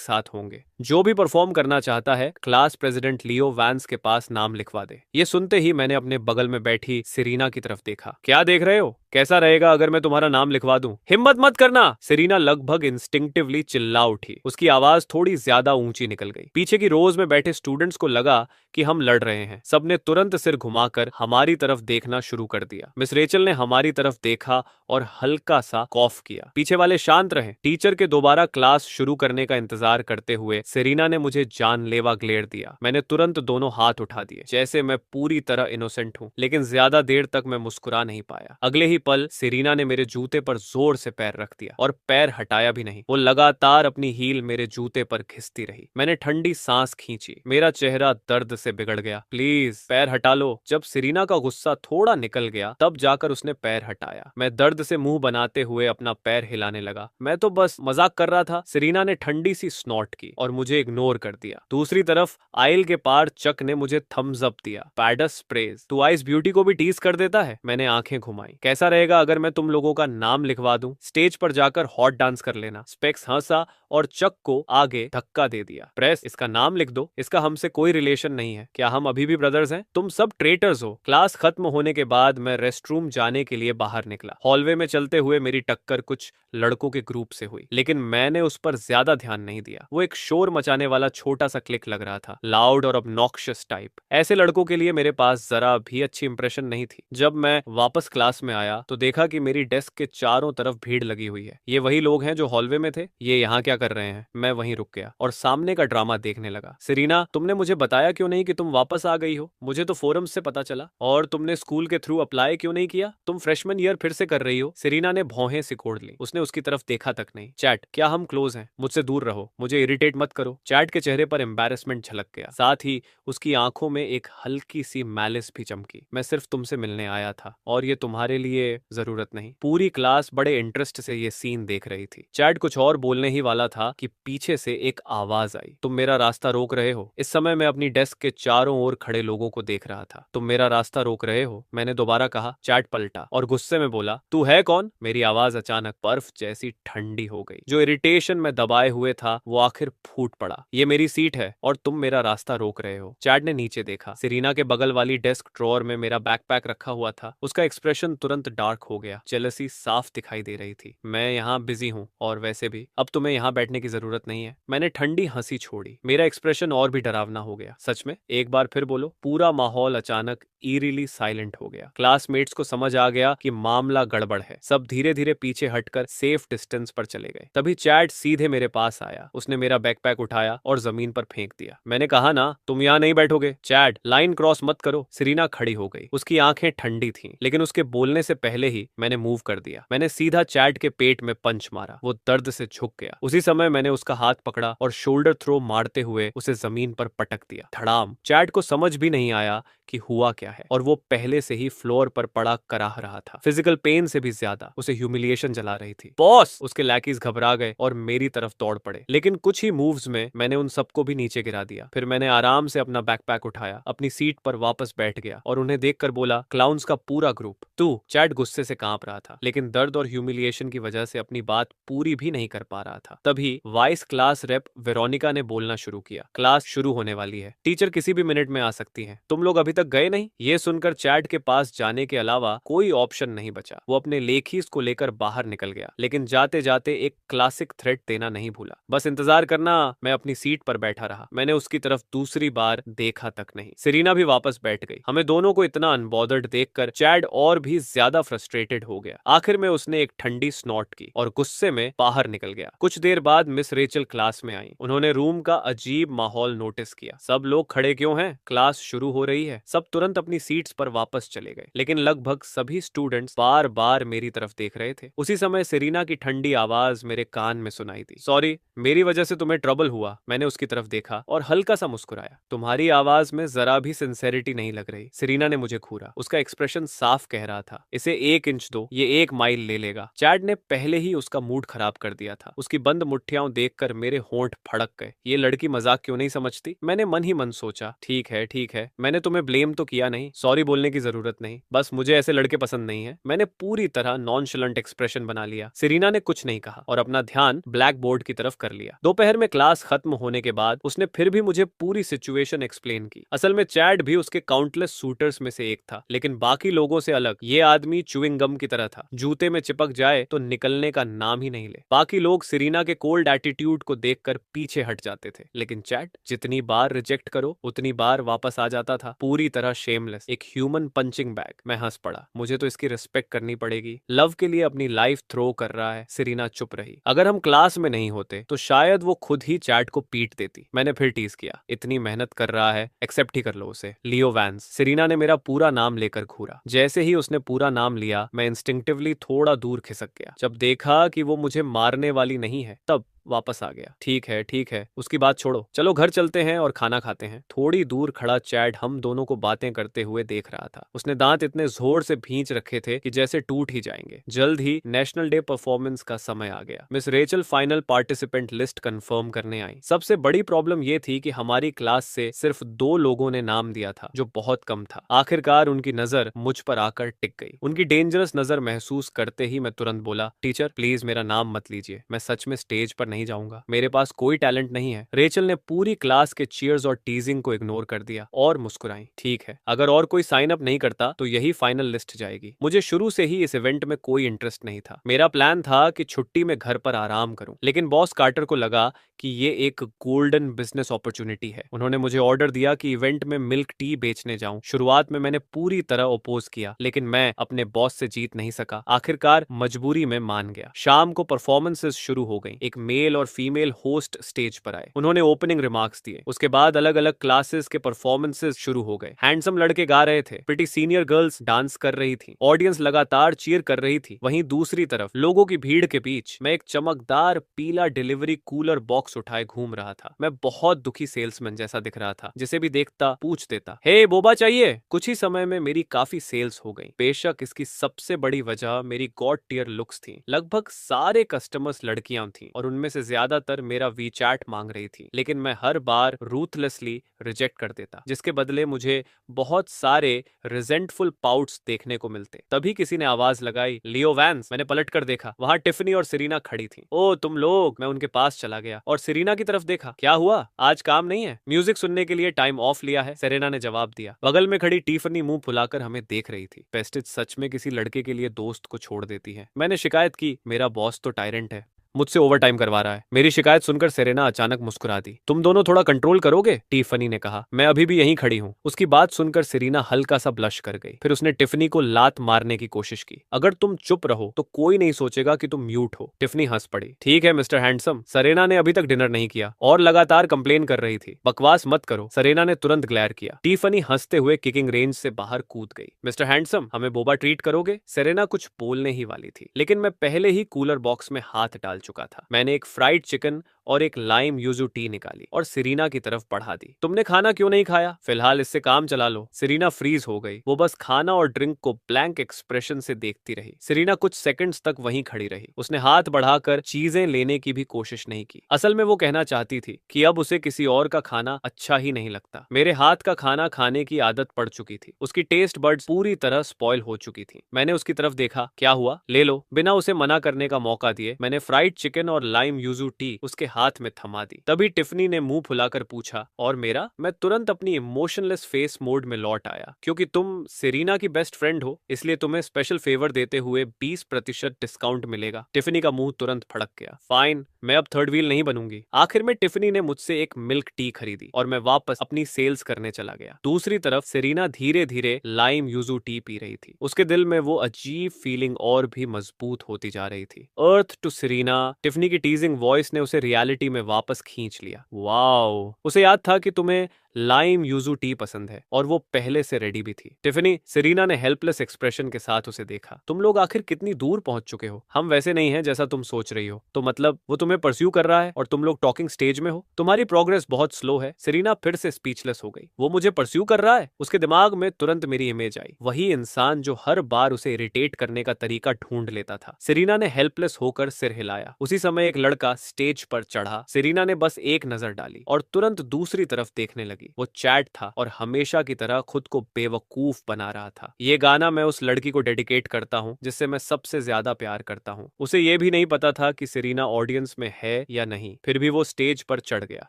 साथ होंगे। जो भी परफॉर्म करना चाहता है क्लास प्रेसिडेंट लियो वैंस के पास नाम लिखवा दे। ये सुनते ही मैंने अपने बगल में बैठी सेरेना की तरफ देखा। क्या देख रहे हो? कैसा रहेगा अगर मैं तुम्हारा नाम लिखवा दूं? हिम्मत मत करना। सेरेना लगभग इंस्टिंक्टिवली चिल्ला उठी। उसकी आवाज थोड़ी ज्यादा ऊंची निकल गई। पीछे की रोज में बैठे स्टूडेंट्स को लगा कि हम लड़ रहे हैं। सबने तुरंत सिर घुमाकर हमारी तरफ देखना शुरू कर दिया। मिस रेचल ने हमारी तरफ देखा और हल्का सा कॉफ किया। पीछे वाले शांत रहे। टीचर के दोबारा क्लास शुरू करने का इंतजार करते हुए सेरेना ने मुझे जानलेवा ग्लेयर दिया। मैंने तुरंत दोनों हाथ उठा दिए, जैसे मैं पूरी तरह इनोसेंट हूं, लेकिन ज्यादा देर तक मैं मुस्कुरा नहीं पाया। अगले ही पल सेरेना ने मेरे जूते पर जोर से पैर रख दिया और पैर हटाया भी नहीं। वो लगातार अपनी हील मेरे जूते पर घिसती रही। मैंने ठंडी सांस खींची। मेरा चेहरा दर्द से बिगड़ गया। प्लीज पैर हटा लो। जब सेरेना का गुस्सा थोड़ा निकल गया तब जाकर उसने पैर हटाया। मैं दर्द से मुंह बनाते हुए अपना पैर हिलाने लगा। मैं तो बस मजाक कर रहा था। सेरेना ने ठंडी सी स्नॉट की और मुझे इग्नोर कर दिया। दूसरी तरफ आइल के पार चक ने मुझे थम्स अप दिया। Pads praise. तू आइस ब्यूटी को भी टीज कर देता है। मैंने आंखें घुमाई। कैसा रहेगा अगर मैं तुम लोगों का नाम लिखवा दूं? स्टेज पर जाकर हॉट डांस कर लेना। स्पेक्स हंसा और चक को आगे धक्का दे दिया। प्रेस, इसका नाम लिख दो, इसका हमसे कोई रिलेशन नहीं है। क्या हम अभी भी ब्रदर्स हैं? तुम सब ट्रेटर्स हो। क्लास खत्म होने के बाद मैं रेस्टरूम जाने के लिए बाहर निकला। हॉलवे में चलते हुए मेरी टक्कर कुछ लड़कों के ग्रुप से हुई, लेकिन मैंने उस पर ज्यादा ध्यान नहीं दिया। वो एक शोर मचाने वाला छोटा सा क्लिक लग रहा था, लाउड और ऑब्नॉक्शियस टाइप। ऐसे लड़कों के लिए मेरे पास जरा भी अच्छी इंप्रेशन नहीं थी। जब मैं वापस क्लास में आया तो देखा कि मेरी डेस्क के चारों तरफ भीड़ लगी हुई है। ये वही लोग हैं जो हॉलवे में थे। ये यहाँ क्या कर रहे हैं? मैं वहीं रुक गया और सामने का ड्रामा देखने लगा। सेरीना, तुमने मुझे बताया क्यों नहीं कि तुम वापस आ गई हो? मुझे तो फोरम्स से पता चला। और तुमने स्कूल के थ्रू अप्लाई क्यों नहीं किया? तुम फ्रेशमैन ईयर फिर से कर रही हो। सेरीना ने भौहें सिकोड़ ली। उसने उसकी तरफ देखा तक नहीं। चैट, क्या हम क्लोज हैं? मुझसे दूर रहो, मुझे इरिटेट मत करो। चैट के चेहरे पर एम्बैरेसमेंट झलक गया, साथ ही उसकी आंखों में एक हल्की सी मैलिस भी चमकी। मैं सिर्फ तुमसे मिलने आया था और ये तुम्हारे लिए जरूरत नहीं। पूरी क्लास बड़े इंटरेस्ट से ये सीन देख रही थी। चैट कुछ और बोलने ही वाला था कि पीछे से एक आवाज आई, तुम मेरा रास्ता रोक रहे हो। इस समय मैं अपनी डेस्क के चारों ओर खड़े लोगों को देख रहा था। तुम मेरा रास्ता रोक रहे हो, मैंने दोबारा कहा। चैट पलटा और गुस्से में बोला, तू है कौन? मेरी आवाज अचानक बर्फ जैसी ठंडी हो गई। जो इरिटेशन में दबाए हुए था वो आखिर फूट पड़ा। ये मेरी सीट है और तुम मेरा रास्ता रोक रहे हो। चैट ने नीचे देखा। सेरीना के बगल वाली डेस्क ड्रॉअर में मेरा बैकपैक रखा हुआ था। उसका एक्सप्रेशन तुरंत डार्क हो गया। जेलसी साफ दिखाई दे रही थी। मैं यहाँ बिजी हूँ और वैसे भी अब तुम्हें यहाँ बैठने की जरूरत नहीं है। मैंने ठंडी हंसी छोड़ी। मेरा एक्सप्रेशन और भी डरावना हो गया। सच में? एक बार फिर बोलो। पूरा माहौल अचानक ईरिली साइलेंट हो गया। क्लासमेट्स को समझ आ गया कि मामला गड़बड़ है। सब धीरे धीरे पीछे हटकर सेफ डिस्टेंस पर चले गए। तभी चैट सीधे मेरे पास आया। उसने मेरा बैकपैक उठाया और जमीन पर फेंक दिया। मैंने कहा ना, तुम यहाँ नहीं बैठोगे। चैट, लाइन क्रॉस मत करो। सेरीना खड़ी हो गई। उसकी आंखें ठंडी थीं, लेकिन उसके बोलने से पहले ही मैंने मूव कर दिया। मैंने सीधा चैट के पेट में पंच मारा। वो दर्द से झुक गया। उसी समय मैंने उसका हाथ पकड़ा और शोल्डर थ्रो मारते हुए उसे जमीन पर पटक दिया। धड़ाम। चैट को समझ भी नहीं आया कि हुआ क्या है और वो पहले से ही फ्लोर पर पड़ा कराह रहा था। फिजिकल पेन से भी ज्यादा उसे ह्यूमिलिएशन जला रही थी। बॉस! उसके लैकीज घबरा गए और मेरी तरफ दौड़ पड़े, लेकिन कुछ ही मूव्स में मैंने उन सबको भी नीचे गिरा दिया। फिर मैंने आराम से अपना बैकपैक उठाया, अपनी सीट पर वापस बैठ गया और उन्हें देखकर बोला, क्लाउन्स का पूरा ग्रुप। तू? चैट गुस्से से कांप रहा था, लेकिन दर्द और ह्यूमिलिएशन की वजह से अपनी बात पूरी भी नहीं कर पा रहा था। तभी वाइस क्लास रेप वेरोनिका ने बोलना शुरू किया, क्लास शुरू होने वाली है, टीचर किसी भी मिनट में आ सकती है। तुम लोग अभी तक गए नहीं? ये सुनकर चैट के पास जाने के अलावा कोई ऑप्शन नहीं बचा। वो अपने लेखीज को लेकर बाहर निकल गया, लेकिन जाते जाते एक क्लासिक थ्रेट देना नहीं भूला, बस इंतजार करना। मैं अपनी सीट पर बैठा रहा। मैंने उसकी तरफ दूसरी बार देखा तक नहीं। सेरीना भी वापस बैठ गई। हमें दोनों को इतना अनबॉदर्ड देखकर चैट और भी ज्यादा फ्रस्ट्रेटेड हो गया। आखिर में उसने एक ठंडी स्नॉट की और गुस्से में बाहर निकल गया। कुछ देर बाद मिस रेचल क्लास में आई। उन्होंने रूम का अजीब माहौल नोटिस किया। सब लोग खड़े क्यों हैं? क्लास शुरू हो रही है। सब तुरंत अपनी सीट्स पर वापस चले गए, लेकिन लगभग सभी स्टूडेंट्स बार बार मेरी तरफ देख रहे थे। उसी समय सेरीना की ठंडी आवाज मेरे कान में सुनाई दी, सॉरी, मेरी वजह से तुम्हें ट्रबल हुआ। मैंने उसकी तरफ देखा और हल्का सा मुस्कुराया। तुम्हारी आवाज में जरा भी सिंसेरिटी नहीं लग रही। सेरीना ने मुझे घूरा। उसका एक्सप्रेशन साफ कह रहा था, इसे 1 इंच दो, ये 1 माइल ले लेगा। चैट ने पहले ही उसका मूड खराब कर दिया था। उसकी बंद मुट्ठियां देखकर मेरे होंठ फड़क गए। ये लड़की मजाक क्यों नहीं समझती? मैंने मन ही मन सोचा, ठीक है, मैंने तुम्हें ब्लेम तो किया नहीं, सॉरी बोलने की जरूरत नहीं, बस मुझे ऐसे लड़के पसंद नहीं है। मैंने पूरी तरह नॉनशलेंट एक्सप्रेशन बना लिया। सेरीना ने कुछ नहीं कहा और अपना ध्यान ब्लैक बोर्ड की तरफ कर लिया। दोपहर में क्लास खत्म होने के बाद उसने फिर भी मुझे पूरी सिचुएशन एक्सप्लेन की। असल में चैट भी उसके काउंटलेस शूटर्स में से एक था, लेकिन बाकी लोगों से अलग ये आदमी च्युइंग गम की तरह था। जूते में चिपक जाए तो निकलने का नाम ही नहीं ले। बाकी लोग सेरीना के कोल्ड एटीट्यूड को देखकर पीछे हट जाते थे, लेकिन चैट जितनी बार रिजेक्ट करो उतनी बार वापस आ जाता था, पूरी तरह शेमलेस, एक ह्यूमन पंचिंग बैग। मैं हंस पड़ा। मुझे तो इसकी रिस्पेक्ट करनी पड़ेगी। लव के लिए अपनी लाइफ थ्रो कर रहा है। सेरीना चुप रही। अगर हम क्लास में नहीं होते तो शायद वो खुद ही चैट को पीट देती। मैंने फिर टीज किया, इतनी मेहनत कर रहा है, एक्सेप्ट ही कर लो उसे, लियो वैंस। सेरीना ने मेरा पूरा नाम लेकर घूरा। जैसे ही उसने पूरा नाम लिया मैं इंस्टिंक्टिवली थोड़ा दूर खिसक गया। जब देखा कि वो मुझे मारने वाली नहीं है, तब वापस आ गया। ठीक है, उसकी बात छोड़ो, चलो घर चलते हैं और खाना खाते हैं। थोड़ी दूर खड़ा चैड हम दोनों को बातें करते हुए देख रहा था। उसने दांत इतने जोर से भींच रखे थे कि जैसे टूट ही जाएंगे। जल्द ही नेशनल डे परफॉर्मेंस का समय आ गया। Miss Rachel final participant list confirm करने आई। सबसे बड़ी प्रॉब्लम यह थी कि हमारी क्लास से सिर्फ 2 लोगों ने नाम दिया था, जो बहुत कम था। आखिरकार उनकी नजर मुझ पर आकर टिक गई। उनकी डेंजरस नजर महसूस करते ही मैं तुरंत बोला, टीचर प्लीज मेरा नाम मत लीजिए, मैं सच में स्टेज पर नहीं जाऊंगा, मेरे पास कोई टैलेंट नहीं है। रेचल ने पूरी क्लास के चीयर्स और टीजिंग को इग्नोर कर दिया और मुस्कुराई। ठीक है, अगर और कोई साइन अप नहीं करता तो यही फाइनल लिस्ट जाएगी। मुझे शुरू से ही इस इवेंट में कोई इंटरेस्ट नहीं था। मेरा प्लान था कि छुट्टी में घर पर आराम करूं, लेकिन बॉस कार्टर को लगा कि ये एक गोल्डन बिजनेस अपॉर्चुनिटी है। उन्होंने मुझे ऑर्डर दिया कि इवेंट में मिल्क टी बेचने जाऊं। शुरुआत में मैंने पूरी तरह अपोज किया, लेकिन मैं अपने बॉस से जीत नहीं सका। आखिरकार मजबूरी में मान गया। शाम को परफॉर्मेंसेस शुरू हो गई। एक मेल और फीमेल होस्ट स्टेज पर आए। उन्होंने ओपनिंग रिमार्क्स दिए। उसके बाद अलग अलग क्लासेस के परफॉर्मेंसेस शुरू हो गए। हैंडसम लड़के गा रहे थे, प्रिटी सीनियर गर्ल्स डांस कर रही थी, ऑडियंस लगातार चीयर कर रही थी। वहीं दूसरी तरफ लोगों की भीड़ के बीच मैं एक चमकदार पीला डिलीवरी कूलर बॉक्स उठाए घूम रहा था। मैं बहुत दुखी सेल्समैन जैसा दिख रहा था। जिसे भी देखता पूछ देता, हे बोबा चाहिए। कुछ ही समय में मेरी काफी सेल्स हो गई। बेशक इसकी सबसे बड़ी वजह मेरी गॉड टियर लुक्स थी। लगभग सारे कस्टमर्स लड़कियां थीं और उनमें से ज्यादातर मेरा वी चैट मांग रही थी, लेकिन मैं हर बार रूथलेसली रिजेक्ट कर देता, जिसके बदले मुझे बहुत सारे रिजेंटफुल पाउट्स देखने को मिलते। तभी किसी ने आवाज लगाई, लियो वैंस। मैंने पलट कर देखा, वहां टिफनी और सेरेना खड़ी थी। ओ तुम लोग। मैं उनके पास चला गया और सेरेना की तरफ देखा। क्या हुआ, आज काम नहीं है? म्यूजिक सुनने के लिए टाइम ऑफ लिया है, सेरेना ने जवाब दिया। बगल में खड़ी टिफनी मुंह फुलाकर हमें देख रही थी। पेस्टिज सच में किसी लड़के के लिए दोस्त को छोड़ देती है। मैंने शिकायत की, मेरा बॉस तो टायरेंट है, मुझसे ओवर टाइम करवा रहा है। मेरी शिकायत सुनकर सेरेना अचानक मुस्कुरा दी। तुम दोनों थोड़ा कंट्रोल करोगे? टिफनी ने कहा। मैं अभी भी यहीं खड़ी हूँ। उसकी बात सुनकर सेरेना हल्का सा ब्लश कर गई। फिर उसने टिफनी को लात मारने की कोशिश की। अगर तुम चुप रहो तो कोई नहीं सोचेगा कि तुम म्यूट हो। टिफनी हंस पड़ी। ठीक है मिस्टर हैंडसम। सेरेना ने अभी तक डिनर नहीं किया और लगातार कंप्लेन कर रही थी। बकवास मत करो। सेरेना ने तुरंत ग्लेयर किया। टिफनी हंसते हुए किकिंग रेंज से बाहर कूद गई। मिस्टर हैंडसम, हमें बोबा ट्रीट करोगे? सेरेना कुछ बोलने ही वाली थी, लेकिन मैं पहले ही कूलर बॉक्स में हाथ डाल चुका था। मैंने एक फ्राइड चिकन और एक लाइम यूजू टी निकाली और सेरेना की तरफ बढ़ा दी। तुमने खाना क्यों नहीं खाया? फिलहाल इससे काम चला लो। सेरेना फ्रीज हो गई। वो बस खाना और ड्रिंक को ब्लैंक एक्सप्रेशन से देखती रही। सेरेना कुछ सेकंड्स तक वहीं खड़ी रही। उसने हाथ बढ़ाकर चीजें लेने की भी कोशिश नहीं की। असल में वो कहना चाहती थी कि अब उसे किसी और का खाना अच्छा ही नहीं लगता। मेरे हाथ का खाना खाने की आदत पड़ चुकी थी। उसकी टेस्ट बड्स पूरी तरह स्पॉइल हो चुकी थी। मैंने उसकी तरफ देखा। क्या हुआ? ले लो। बिना उसे मना करने का मौका दिए मैंने फ्राइड चिकन और लाइम यूजू टी उसके हाथ में थमा दी। तभी टिफनी ने मुंह फुलाकर पूछा, और मेरा? मैं तुरंत अपनी इमोशनलेस फेस मोड में लौट आया। क्योंकि तुम सेरेना की बेस्ट फ्रेंड हो, इसलिए तुम्हें स्पेशल फेवर देते हुए 20% डिस्काउंट मिलेगा। टिफनी का मुंह तुरंत फड़क गया। फाइन, मैं अब थर्ड व्हील नहीं बनूंगी। आखिर में टिफनी ने मुझसे एक मिल्क टी खरीदी और मैं वापस अपनी सेल्स करने चला गया। दूसरी तरफ सेरेना धीरे धीरे लाइम यूजू टी पी रही थी। उसके दिल में वो अजीब फीलिंग और भी मजबूत होती जा रही थी। Earth to Serena. टिफनी की टीजिंग वॉइस ने उसे रियलिटी में वापस खींच लिया। वाओ। उसे याद था कि तुम्हें लाइम यूजू टी पसंद है और वो पहले से रेडी भी थी। टिफनी, सेरेना ने हेल्पलेस एक्सप्रेशन के साथ उसे देखा। तुम लोग आखिर कितनी दूर पहुंच चुके हो? हम वैसे नहीं हैं जैसा तुम सोच रही हो। तो मतलब वो तुम्हें परस्यू कर रहा है और तुम लोग टॉकिंग स्टेज में हो? तुम्हारी प्रोग्रेस बहुत स्लो है। सेरेना फिर से स्पीचलेस हो गई। वो मुझे परस्यू कर रहा है? उसके दिमाग में तुरंत मेरी इमेज आई। वही इंसान जो हर बार उसे इरिटेट करने का तरीका ढूंढ लेता था। सेरेना ने हेल्पलेस होकर सिर हिलाया। उसी समय एक लड़का स्टेज पर चढ़ा। सेरेना ने बस एक नजर डाली और तुरंत दूसरी तरफ देखने लगी। वो चैट था और हमेशा की तरह खुद को बेवकूफ बना रहा था। ये गाना मैं उस लड़की को डेडिकेट करता हूँ जिससे मैं सबसे ज्यादा प्यार करता हूँ। उसे ये भी नहीं पता था कि सेरेना ऑडियंस में है या नहीं, फिर भी वो स्टेज पर चढ़ गया।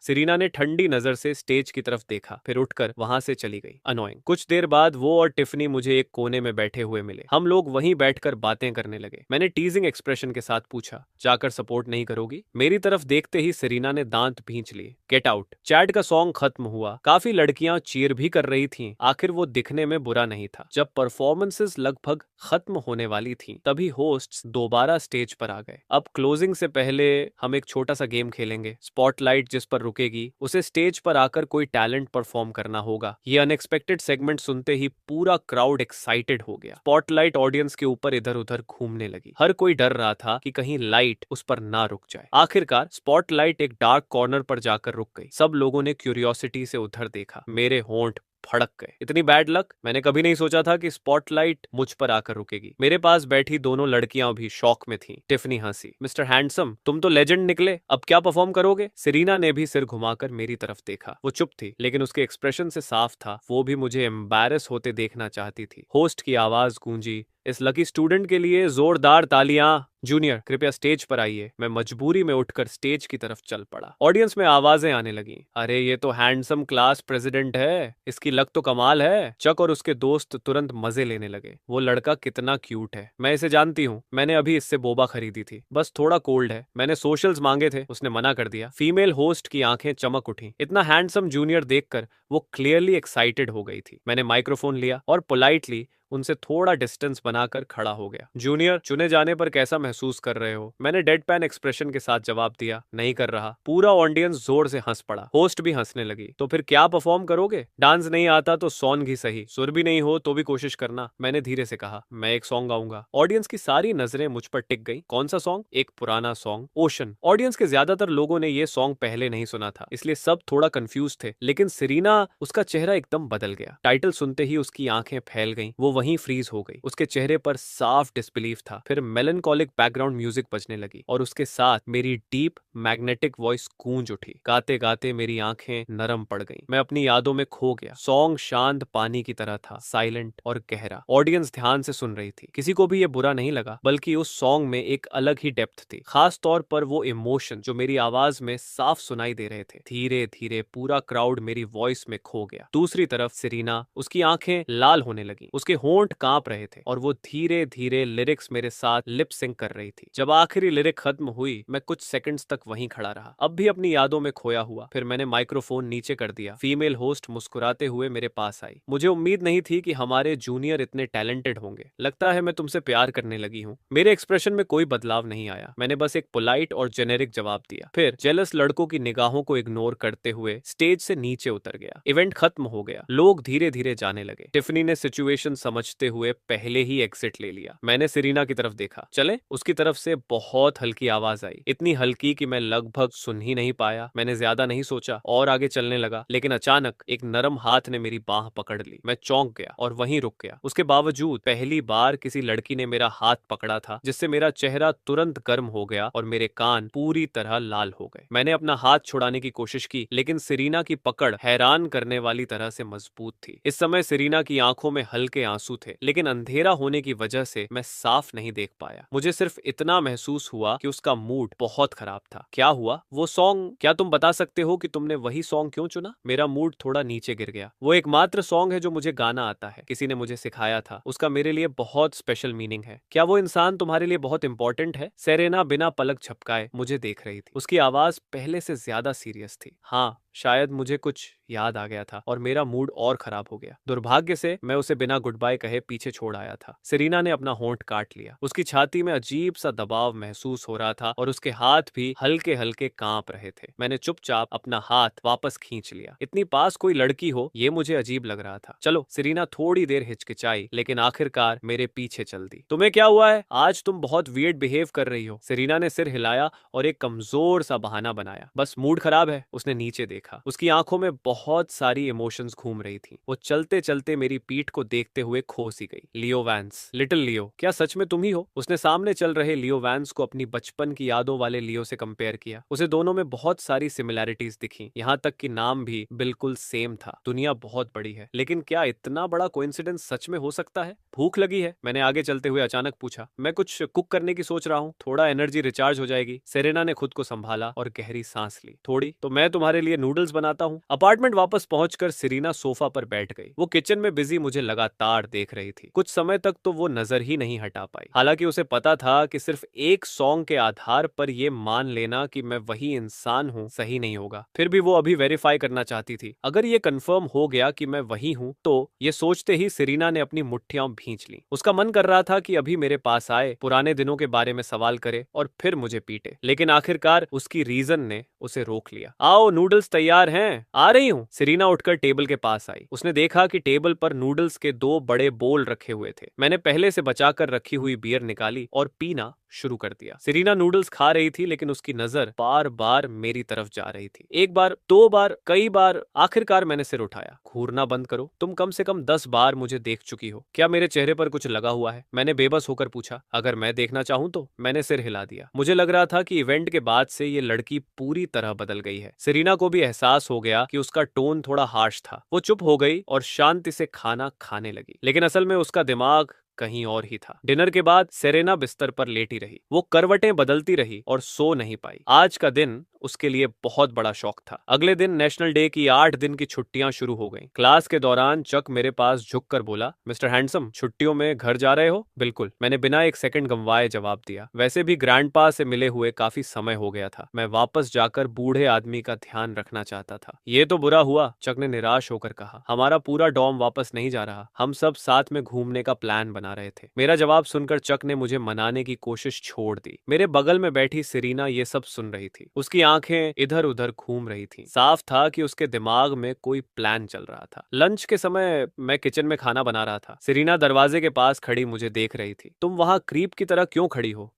सेरेना ने ठंडी नजर से स्टेज की तरफ देखा, फिर उठकर वहां से चली गई। अनोइंग। कुछ देर बाद वो और टिफनी मुझे एक कोने में बैठे हुए मिले। हम लोग वहीं बैठकर बातें करने लगे। मैंने टीजिंग एक्सप्रेशन के साथ पूछा, जाकर सपोर्ट नहीं करोगी? मेरी तरफ देखते ही सेरेना ने दांत भींच लिए। Get out. चैट का सॉन्ग खत्म हुआ। काफी लड़कियां चीयर भी कर रही थीं। आखिर वो दिखने में बुरा नहीं था। जब परफॉर्मेंसेस लगभग खत्म होने वाली थीं, तभी होस्ट्स दोबारा स्टेज पर आ गए। अब क्लोजिंग से पहले हम एक छोटा सा गेम खेलेंगे। स्पॉटलाइट जिस पर रुकेगी उसे स्टेज पर आकर कोई टैलेंट परफॉर्म करना होगा। ये अनएक्सपेक्टेड सेगमेंट सुनते ही पूरा क्राउड एक्साइटेड हो गया। स्पॉटलाइट ऑडियंस के ऊपर इधर उधर घूमने लगी। हर कोई डर रहा था कि कहीं लाइट उस पर ना रुक जाए। आखिरकार स्पॉटलाइट एक डार्क कॉर्नर पर जाकर रुक गई। सब लोगों ने क्यूरियोसिटी से उधर देखा। मेरे होंठ फड़क गए। इतनी बैड लक! मैंने कभी नहीं सोचा था कि स्पॉटलाइट मुझ पर आकर रुकेगी। मेरे पास बैठी दोनों लड़कियां भी शॉक में थीं। टिफनी हंसी। मिस्टर हैंडसम, तुम तो लेजेंड निकले, अब क्या परफॉर्म करोगे? सेरीना ने भी सिर घुमाकर मेरी तरफ देखा। वो चुप थी, लेकिन उसके एक्सप्रेशन से साफ था वो भी मुझे एम्बैरस होते देखना चाहती थी। होस्ट की आवाज गूंजी, इस लकी स्टूडेंट के लिए जोरदार तालियां। जूनियर, कृपया स्टेज पर आइए। मैं मजबूरी में उठकर स्टेज की तरफ चल पड़ा। ऑडियंस में आवाजें आने लगीं। अरे ये तो हैंडसम क्लास प्रेसिडेंट है, इसकी लक तो कमाल है। चक और उसके दोस्त तुरंत मजे लेने लगे। वो लड़का कितना क्यूट है, मैं इसे जानती हूँ, मैंने अभी इससे बोबा खरीदी थी, बस थोड़ा कोल्ड है। मैंने सोशल्स मांगे थे, उसने मना कर दिया। फीमेल होस्ट की आंखें चमक उठी। इतना हैंडसम जूनियर देखकर वो क्लियरली एक्साइटेड हो गई थी। मैंने माइक्रोफोन लिया और पोलाइटली उनसे थोड़ा डिस्टेंस बनाकर खड़ा हो गया। जूनियर, चुने जाने पर कैसा महसूस कर रहे हो? मैंने डेडपैन एक्सप्रेशन के साथ जवाब दिया। नहीं कर रहा। पूरा ऑडियंस जोर से हंस पड़ा। होस्ट भी हंसने लगी। तो फिर क्या परफॉर्म करोगे? डांस नहीं आता तो सॉन्ग ही सही, सुर भी नहीं हो तो भी कोशिश करना, मैंने धीरे से कहा। मैं एक सॉन्ग गाऊंगा। ऑडियंस की सारी नजरें मुझ पर टिक गई। कौन सा सॉन्ग? एक पुराना सॉन्ग, ओशन। ऑडियंस के ज्यादातर लोगों ने ये सॉन्ग पहले नहीं सुना था, इसलिए सब थोड़ा कंफ्यूज थे। लेकिन सेरीना, उसका चेहरा एकदम बदल गया। टाइटल सुनते ही उसकी आंखें फैल गईं। वो वहीं फ्रीज हो गई। उसके चेहरे पर साफ डिसबिलीफ था। फिर मेलनकॉलिक बैकग्राउंड म्यूजिक बजने लगी और उसके साथ मेरी डीप मैग्नेटिक वॉइस गूंज उठी। गाते गाते मेरी आंखें नरम पड़ गईं। मैं अपनी यादों में खो गया। सॉन्ग शांत पानी की तरह था, साइलेंट और गहरा। ऑडियंस ध्यान से सुन रही थी। किसी को भी ये बुरा नहीं लगा, बल्कि उस सॉन्ग में एक अलग ही डेप्थ थी। खास तौर पर वो इमोशन जो मेरी आवाज में साफ सुनाई दे रहे थे। धीरे धीरे पूरा क्राउड मेरी वॉइस में खो गया। दूसरी तरफ सेरीना, उसकी आंखें लाल होने लगी, उसके होंठ कांप रहे थे और वो धीरे धीरे लिरिक्स मेरे साथ लिप सिंक कर रही थी। जब आखिरी लिरिक खत्म हुई, मैं कुछ सेकंड्स तक वहीं खड़ा रहा, अब भी अपनी यादों में खोया हुआ। फिर मैंने माइक्रोफोन नीचे कर दिया। फीमेल होस्ट मुस्कुराते हुए मेरे पास आई। मुझे उम्मीद नहीं थी कि हमारे जूनियर इतने टैलेंटेड होंगे। लगता है मैं तुमसे प्यार करने लगी हूँ। मेरे एक्सप्रेशन में कोई बदलाव नहीं आया। मैंने बस एक पोलाइट और जेनेरिक जवाब दिया। फिर जेलस लड़कों की निगाहों को इग्नोर करते हुए स्टेज से नीचे उतर गया। इवेंट खत्म हो गया। लोग धीरे धीरे जाने लगे। टिफनी ने सिचुएशन समझते हुए पहले ही एग्जिट ले लिया। मैंने सेरीना की तरफ देखा। चले? उसकी तरफ से बहुत हल्की आवाज आई, इतनी हल्की कि मैं लगभग सुन ही नहीं पाया। मैंने ज्यादा नहीं सोचा और आगे चलने लगा, लेकिन अचानक एक नरम हाथ ने मेरी बाह पकड़ ली। मैं चौंक गया और वहीं रुक गया। उसके बावजूद पहली बार किसी लड़की ने मेरा हाथ पकड़ा था, जिससे मेरा चेहरा तुरंत गर्म हो गया और मेरे कान पूरी तरह लाल हो गए। मैंने अपना हाथ छुड़ाने की कोशिश की, लेकिन सेरीना की पकड़ हैरान करने वाली तरह से मजबूत थी। इस समय सेरीना की आंखों में हल्के आंसू थे, लेकिन अंधेरा होने की वजह से मैं साफ नहीं देख पाया। मुझे सिर्फ इतना महसूस हुआ कि उसका मूड बहुत खराब था। क्या हुआ? वो सॉन्ग, क्या तुम बता सकते हो कि तुमने वही सॉन्ग क्यों चुना? मेरा मूड थोड़ा नीचे गिर गया। वो एकमात्र सॉन्ग है जो मुझे गाना आता है, किसी ने मुझे सिखाया था। उसका मेरे लिए बहुत स्पेशल मीनिंग है। क्या वो इंसान तुम्हारे लिए बहुत इंपॉर्टेंट है? सेरेना बिना पलक झपकाए मुझे देख रही थी। उसकी आवाज पहले से ज्यादा सीरियस थी। हाँ, शायद मुझे कुछ याद आ गया था और मेरा मूड और खराब हो गया। दुर्भाग्य से मैं उसे बिना गुड बाय कहे पीछे छोड़ आया था। सेरीना ने अपना होंठ काट लिया। उसकी छाती में अजीब सा दबाव महसूस हो रहा था और उसके हाथ भी हल्के हल्के कांप रहे थे। मैंने चुपचाप अपना हाथ वापस खींच लिया। इतनी पास कोई लड़की हो, ये मुझे अजीब लग रहा था। चलो। सेरीना थोड़ी देर हिचकिचाई, लेकिन आखिरकार मेरे पीछे चल दी। तुम्हें क्या हुआ है? आज तुम बहुत वियर्ड बिहेव कर रही हो। सेरीना ने सिर हिलाया और एक कमजोर सा बहाना बनाया। बस मूड खराब है। उसने नीचे देखा। उसकी आंखों में बहुत सारी इमोशंस घूम रही थी। वो चलते चलते मेरी पीठ को देखते हुए खो सी गई। लियो वैंस, लिटिल लियो, क्या सच में तुम ही हो? उसने सामने चल रहे लियो वैंस को अपनी बचपन की यादों वाले लियो से कंपेयर किया। उसे दोनों में बहुत सारी सिमिलैरिटीज दिखी, यहाँ तक कि नाम भी बिल्कुल सेम था। दुनिया बहुत बड़ी है, लेकिन क्या इतना बड़ा कोइंसिडेंस सच में हो सकता है? भूख लगी है? मैंने आगे चलते हुए अचानक पूछा। मैं कुछ कुक करने की सोच रहा हूँ, थोड़ा एनर्जी रिचार्ज हो जाएगी। सेरेना ने खुद को संभाला और गहरी सांस ली। थोड़ी तो मैं तुम्हारे लिए नूडल्स नूडल्स बनाता हूँ। अपार्टमेंट वापस पहुंचकर सिरीना सोफा पर बैठ गई। वो किचन में बिजी मुझे लगातार देख रही थी। कुछ समय तक तो वो नजर ही नहीं हटा पाई। हालांकि उसे पता था कि सिर्फ एक सॉन्ग के आधार पर ये मान लेना कि मैं वही इंसान हूँ सही नहीं होगा। फिर भी वो अभी वेरीफाई करना चाहती थी। अगर ये कंफर्म हो गया कि मैं वही हूँ तो ये सोचते ही सिरीना ने अपनी मुट्ठियां भींच ली। उसका मन कर रहा था कि अभी मेरे पास आए, पुराने दिनों के बारे में सवाल करे और फिर मुझे पीटे, लेकिन आखिरकार उसकी रीजन ने उसे रोक लिया। आओ, नूडल्स तैयार हैं। आ रही हूँ। सिरीना उठकर टेबल के पास आई। उसने देखा कि टेबल पर नूडल्स के दो बड़े बोल रखे हुए थे। मैंने पहले से बचाकर रखी हुई बियर निकाली और पीना शुरू कर दिया। सिरीना नूडल्स खा रही थी, लेकिन उसकी नजर बार बार मेरी तरफ जा रही थी। एक बार, दो बार, कई बार। आखिरकार मैंने सिर उठाया। घूरना बंद करो। तुम कम से कम 10 बार मुझे देख चुकी हो। क्या मेरे चेहरे पर कुछ लगा हुआ है? मैंने बेबस होकर पूछा। अगर मैं देखना चाहूं तो। मैंने सिर हिला दिया। मुझे लग रहा था कि इवेंट के बाद से ये लड़की पूरी तरह बदल गई है। सिरीना को भी एहसास हो गया कि उसका टोन थोड़ा हार्श था। वो चुप हो गई और शांति से खाना खाने लगी, लेकिन असल में उसका दिमाग कहीं और ही था। डिनर के बाद सेरेना बिस्तर पर लेटी रही। वो करवटें बदलती रही और सो नहीं पाई। आज का दिन उसके लिए बहुत बड़ा शौक था। अगले दिन नेशनल डे की 8 दिन की छुट्टियां शुरू हो गईं। क्लास के दौरान चक मेरे पास झुककर बोला, मिस्टर हैंडसम, छुट्टियों में घर जा रहे हो? बिल्कुल, मैंने बिना एक सेकंड गंवाए जवाब दिया। वैसे भी ग्रैंडपा से मिले हुए काफी समय हो गया था। मैं वापस जाकर बूढ़े आदमी का ध्यान रखना चाहता था। ये तो बुरा हुआ, चक ने निराश होकर कहा। हमारा पूरा डॉम वापस नहीं जा रहा। हम सब साथ में घूमने का प्लान बना रहे थे। मेरा जवाब सुनकर चक ने मुझे मनाने की कोशिश छोड़ दी। मेरे बगल में बैठी सिरीना ये सब सुन रही थी। उसकी आंखें इधर उधर घूम रही थीं। साफ था कि उसके दिमाग में कोई प्लान चल रहा था। लंच के समय मैं किचन में खाना बना रहा था। सिरीना दरवाजे के पास खड़ी मुझे देख रही थी। तुम वहां क्रीप की तरह क्यों खड़ी हो?